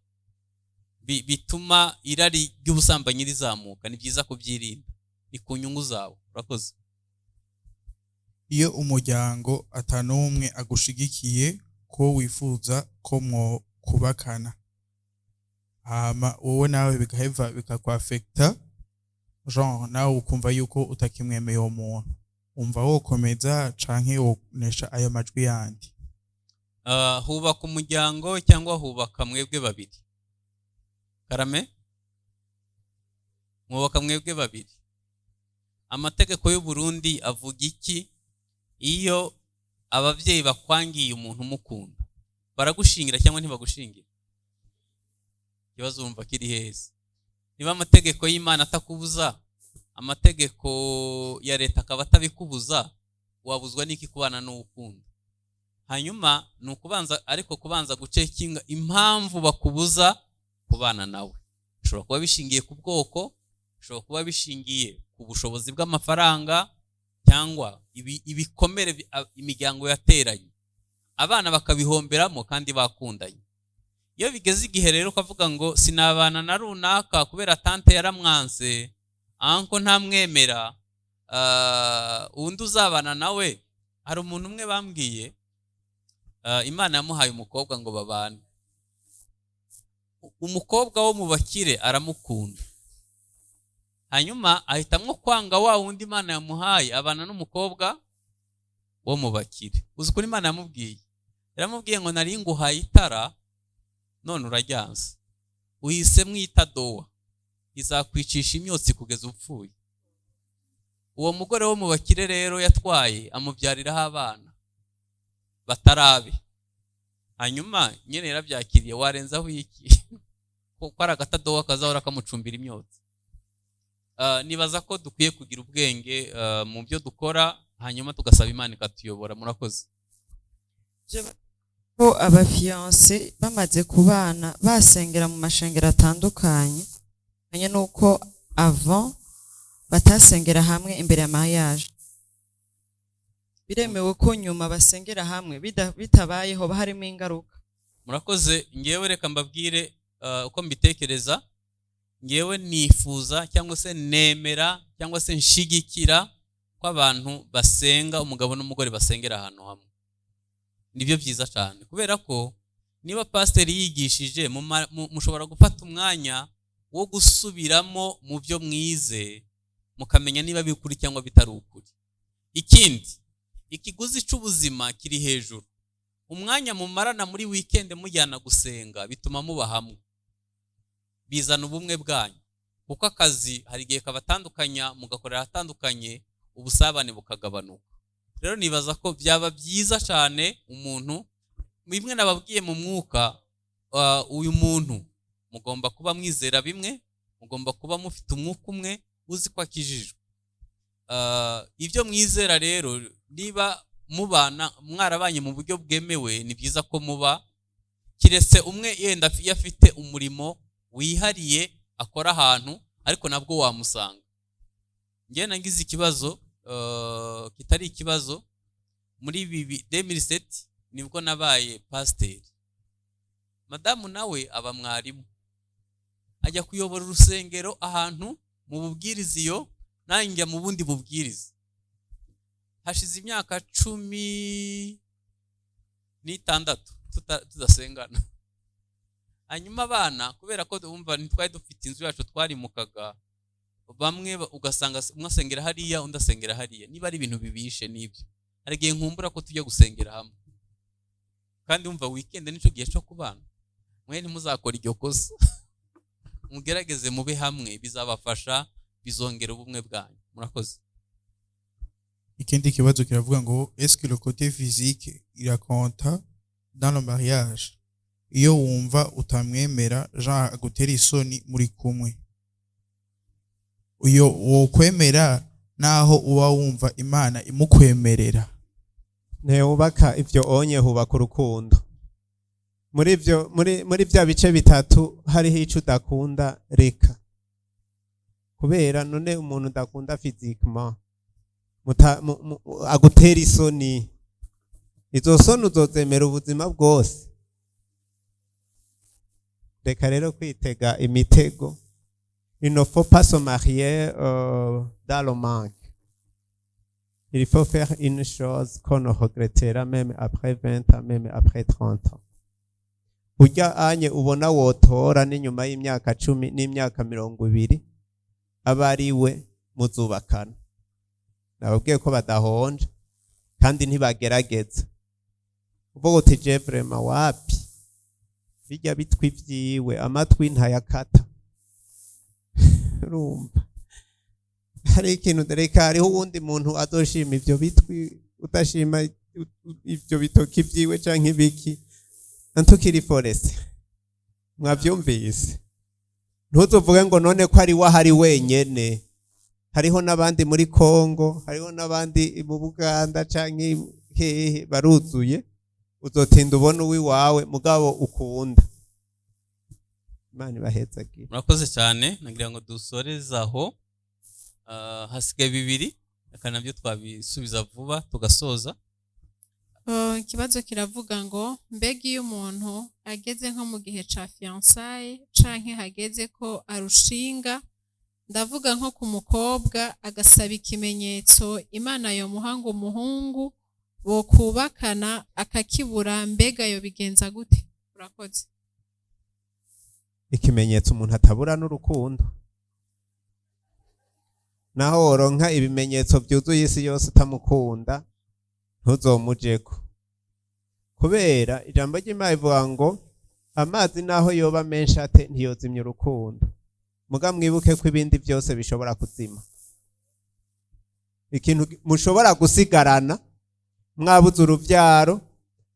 bituma irari ry'ubusambanyi rizamuka. Ni byiza kubyirinda, ni ku nyungu zawe. Urakoze. Iyo umuryango atanumwe agushigikiye ko wifuza ko mwo kubakana, hama wowe nawe bigaheva bikakwafekta, genre nawe ukumva yuko utakimwemeye uwo muntu, umva wokomeza canke wonesha ayo majwi yandi? Hubaka umuryango cyangwa hubaka mwebwe babiri? Karame, mwubaka mwebwe babiri. Amategeko y'u Burundi avuga iki iyo abavyeyi bakwangiye umuntu umukunda? Baragushingira cyangwa ntibagushingira? Kibazo umva kiri heza. Niba amategeko y'Imana atakubuza, amategeko ya leta akaba atabikubuza, wabuzwa n'iki kubana n'ukunda? Hanyuma ni ukubanza, ariko kubanza gucekinga impamvu bakubuza kubana nawe. Bishobora kuba bishingiye ku bwoko, bishobora kuba bishingiye ku bushobozi bw'amafaranga, cyangwa ibikomere imiryango yateranye, abana bakabihomberamo kandi bakundanye. Iyo bigeze igihe rero ukavuga ngo sinabana na runaka kubera tante yaramwanse, anko ntamwemera, undi uzabana nawe. Hari umuntu umwe bambwiye, Imana yamuhaye umukobwa ngo babane. Umukobwa wo mu bakire aramukunda, hanyuma ahitamwo kwanga wa wundi Imana yamuhaye, abana n'umukobwa wo mu bakire. Uzi ko Imana yamubwiye? Yaramubwiye ngo nari nguhaye itara none urajyanze, uhise mwita dowa, izakwicisha imyotsi kugeza upfuye. Uwo mugore wo mu bakire rero yatwaye amubyariraho abana batarabe. Hanyuma nyene yarabyakiriye, warenzaho iki? Ko ari agatadowa kazahora kamucumbira imyotsi. Nibaza ko dukwiye kugira ubwenge mu byo dukora, hanyuma tugasaba Imana ikatuyobora. Murakoze. Ko abafiance bamaze kubana basengera mu mashengero atandukanye, hanye nuko avant batasengera hamwe imbere ya mariage, biremewe ko nyuma basengera hamwe bitabayeho harimo ingaruka? Murakoze. Ngewe reka mbabwire uko mbitekereza. Ngewe nifuza cyangwa se nemera cyangwa se nshigikira ko abantu basenga, umugabo n'umugore basengera ahantu hamwe. Nibyo byiza cyane, kubera ko niba pasiteri yigishije, mushobora gufata umwanya wo gusubiramo mu byo mwize, mukamenya niba bikuri cyangwa bitari ukuri. Ikindi, ikiguzi cy'ubuzima kiri hejuru. Umwanya mumarana muri weekend mujyana gusenga bituma muba hamwe, bizana ubumwe bwanyu, kuko akazi hari igihe kabatandukanya, mugakorera atandukanye, ubusabane bukagabanuka. Rero nibaza ko byaba byiza cyane umuntu bimwe nababwiye mu mwuka, uyu muntu mugomba kuba mwizera bimwe, mugomba kuba mufite umwuka umwe, uzi ko akijijwe. Ibyo mwizera rero, niba mubana mwarabanye mu buryo bwemewe, ni byiza ko muba, kiretse umwe yenda yafite umurimo wihariye akora ahantu, ariko nabwo wamusanga. Ngiye nangize ikibazo kitari ikibazo muri 2007, nibwo nabaye pasiteri. Madamu nawe aba mwarimu, ajya kuyobora urusengero ahantu mu bubwirizi, iyo nanjye mu bundi bubwirizi. Hashize imyaka 16 tudasengana. Hanyuma abana, kubera ko umva ntitwari dufite inzu yacu, twarimukaga, bamwe ugasanga umwe asengera hariya undi asengera hariya. Niba ari ibintu bibishe n'ibyo, hari igihe nkumbura ko tujya gusengera hamwe. Kandi umva weekend nico gihe cyo kubana, mwe ntimuzakora iryo kosa. Mugerageze mube hamwe, bizabafasha, bizongera ubumwe bwanyu. Murakoze. ikindi kibazo kiravuga ngo est-ce que le côté physique irakonta dans le mariage iyo wumva utamwemera Jean agutera isoni muri kumwe uyo wokwemera naho uba wumva Imana imukwemerera ntewubaka ivyo onye hubaka urukundo muri vya bice bitatu hariho ico udakunda reka kubera none umuntu udakunda physiquement agutera isoni izo soni uzozemera ubuzima bwose reka rero kwitega imitego il ne faut pas se marier dans le manque. Il faut faire une chose qu'on regrettera même après 20 ans, même après 30 ans. Urya anye ubona wotora n'inyuma y'imyaka 10 n'imyaka 20 abari we muzubakana. Nababwiye ko badahonje kandi ntibagerageza. Uvuga uti je vraiment wapi? Bijya bitwi vyiwe amatwi ntayakata. Rumba. Hari ikintu reka hariho uwundi muntu azoshima ivyo bitwi utashima ivyo bitoki vyiwe canke ibiki antukiri forest mwavyumvise ntuzovuge ngo none ko ari wahari wenyene hariho n'abandi muri Kongo hariho n'abandi mu Buganda canke hehe baruzuye uzotinda ubona uwi wawe mugabo ukunda Imana ibahezagira murakoze cyane nagira ngo dusoreze aho hasigaye bibiri aka nabyo twabisubiza vuba tugasoza ikibazo kiravuga ngo mbega iyo umuntu ageze nko mu gihe ca fiançailles canke hageze ko arushinga ndavuga nko ku mukobwa agasaba ikimenyetso Imana yo muhanga umuhungu bo kubakana akakibura mbega yo bigenza gute urakoze ikimenyetso umuntu atabura n'urukundo naho woronka ibimenyetso byuzuye isi yose utamukunda ntuzomujeko kubera ijambo ry'Imana rivuga ngo amazi naho yoba menshi ate ntiyozimya urukundo muga mwibuke ko ibindi byose bishobora kuzima ikintu mushobora gusigarana mwabuze uruvyaro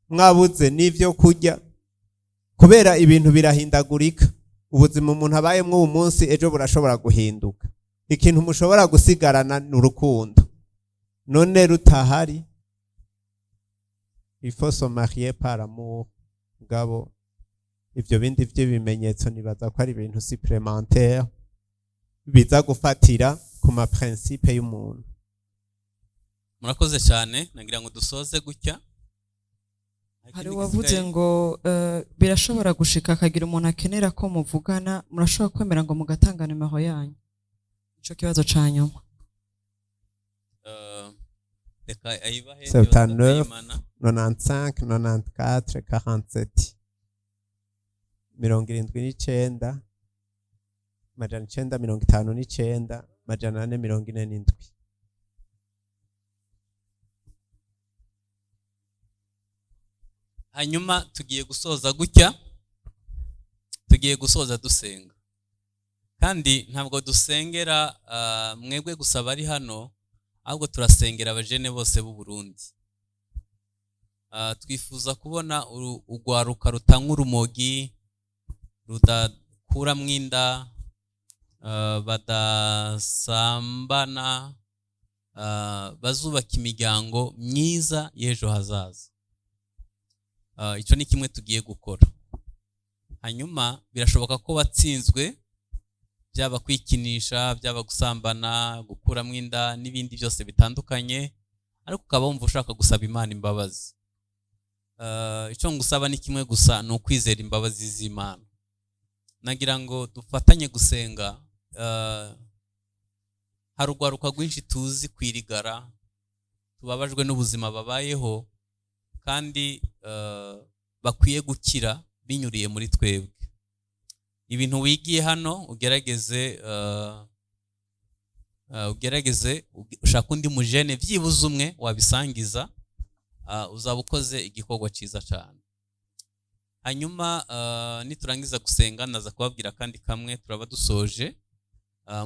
mwabuze n'ivyo kurya kubera ibintu birahindagurika ubuzima umuntu abayemwo uyu munsi ejo burashobora guhinduka ikintu mushobora gusigarana n'urukundo none rutahari il faut se marier par amour ngabo ivyo bindi vy'ibimenyetso nibaza ko ari ibintu supplémentaire biza gufatira ku ma principe y'umuntu murakoze cyane nagira ngo dusoze gutya hari wavuze ngo birashobora gushika akagira umuntu akenera ko muvugana murashobora kwemera ngo mugatanga nimero yanyu ico kibazo ca nyuma 79 95 94 47 79 majana 959 majana 447 hanyuma tugiye gusoza gutya tugiye gusoza dusenga kandi ntabwo dusengera mwebwe gusa bari hano ahubwo turasengera abajene bose b'u Burundi twifuza kubona urwaruka rutanga urumogi rudakura mwinda badasambana bazubaka imiryango myiza y'ejo hazaza icyo ni kimwe tugiye gukora hanyuma birashoboka ko watsinzwe byaba kwikinisha byaba gusambana gukuramo inda n'ibindi byose bitandukanye ariko ukaba wumva ushaka gusaba Imana imbabazi icyo ngusaba ni kimwe gusa ni ukwizera imbabazi z'Imana nagira ngo dufatanye gusenga hari urwaruka rwinshi tuzi kwirigara tubabajwe n'ubuzima babayeho kandi bakwiye gukira binyuriye muri twebwe ibintu wigiye hano ugerageze ushaka undi mujene byibuze umwe wabisangiza uzaba ukoze igikorwa cyiza cyane hanyuma niturangiza gusenga naza kubabwira kandi kamwe turaba dusoje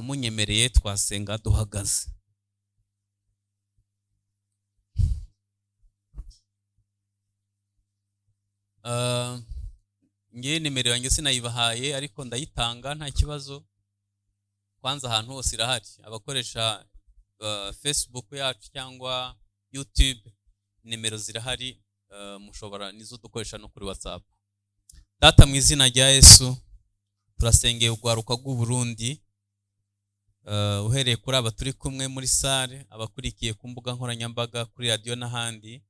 munyemereye twasenga duhagaze ngewe nimero yanjye sinayibahaye ariko ndayitanga nta kibazo. Kwanza ahantu hose irahari, abakoresha Facebook yacu cyangwa YouTube nimero zirahari, mushobora nizo dukoresha no kuri WhatsApp. Data mu izina rya Yesu turasengeye ugwaruka rw'u Burundi, uhereye kuri aba turi kumwe muri sale, abakurikiye ku mbuga nkoranyambaga, kuri radio n'ahandi.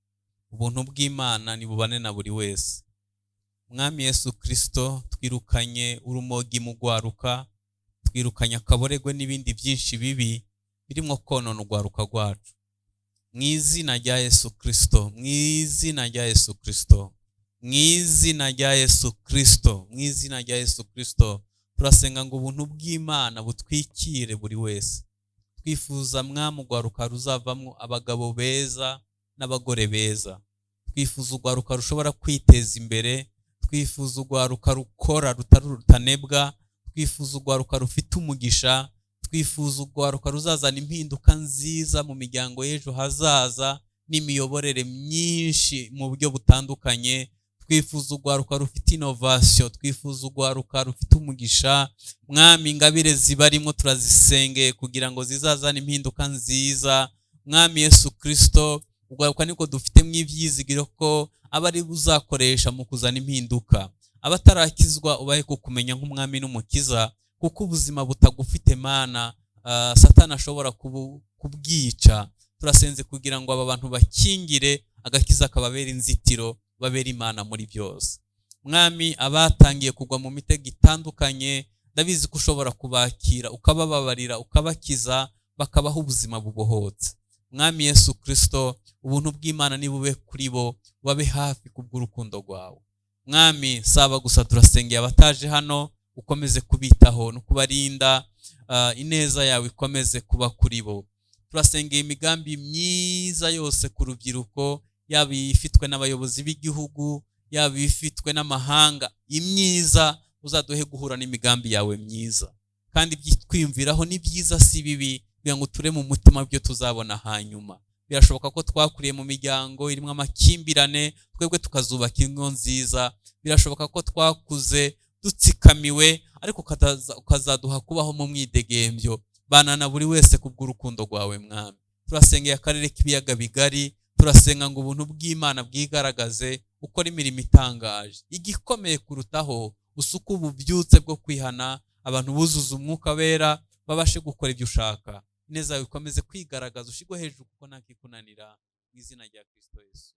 Ubuntu bw'Imana nibubane na buri wese. Mwami Yesu Kristo, twirukanye urumogi mu gwaruka, twirukanye akaboregwe n'ibindi byinshi bibi birimo konona ugwaruka rwacu. Mu izina rya Yesu Kristo, mu izina rya Yesu Kristo, mu izina rya Yesu Kristo, mu izina rya Yesu Kristo, turasenga ngo ubuntu bw'Imana butwikire buri wese. Twifuza mwami ugwaruka ruzavamwo abagabo beza n'abagore beza. Twifuza ugwaruka rushobora kwiteza imbere, twifuza ugwaruka rukora rutanebwa, twifuza ugwaruka rufite umugisha, twifuza ugwaruka ruzazana impinduka nziza mu miryango y'ejo hazaza n'imiyoborere myinshi mu buryo butandukanye. Twifuza ugwaruka rufite innovation, twifuza ugwaruka rufite umugisha. Mwami ingabire zibarimo turazisengeye kugira ngo zizazane impinduka nziza. Mwami Yesu Kristo, ugwaruka niko dufite mwivyizigiro ko abari buzakoresha mu kuzana impinduka. Abatarakizwa ubahe kukumenya nk'umwami n'umukiza, kuko ubuzima butagufite Mana Satani ashobora kubwica. Turasenze kugira ngo aba bantu bakingire agakiza kababera inzitiro, babera Imana muri byose. Mwami abatangiye kugwa mu mitego itandukanye, ndabizi ko ushobora kubakira ukabababarira ukabakiza bakabaho ubuzima bubohotse. Mwami Yesu Kristo, ubuntu bw'Imana nibube kuri bo, babe hafi kubw'urukundo rwawe. Mwami saba gusa turasengeye abataje hano, ukomeze kubitaho no kubarinda, ineza yawe ikomeze kuba kuri bo. Turasengeye imigambi myiza yose ku rubyiruko, yaba ifitwe n'abayobozi b'igihugu, yaba ifitwe n'amahanga, imyiza uzaduhe guhura n'imigambi yawe myiza. Kandi byitwimviraho ni byiza si bibi, kugira ngo ture mu mutima byo tuzabona hanyuma. Birashoboka ko twakuriye mu miryango irimo amakimbirane, twebwe tukazubaka ingo nziza. Birashoboka ko twakuze dutsikamiwe, ariko ukazaduha kubaho mu mwidegembyo. Bana na buri wese kubw'urukundo rwawe Mwami. Turasengeye akarere k'ibiyaga bigari, turasenga ngo ubuntu bw'Imana bwigaragaze, ukora imirimo itangaje. Igikomeye kurutaho usuka ububyutse bwo kwihana, abantu buzuza umwuka wera, babashe gukora ibyo ushaka. Ineza yawe ikomeze kwigaragaza, ushigwe hejuru kuko ntakikunanira. Mu izina rya Kristo Yesu.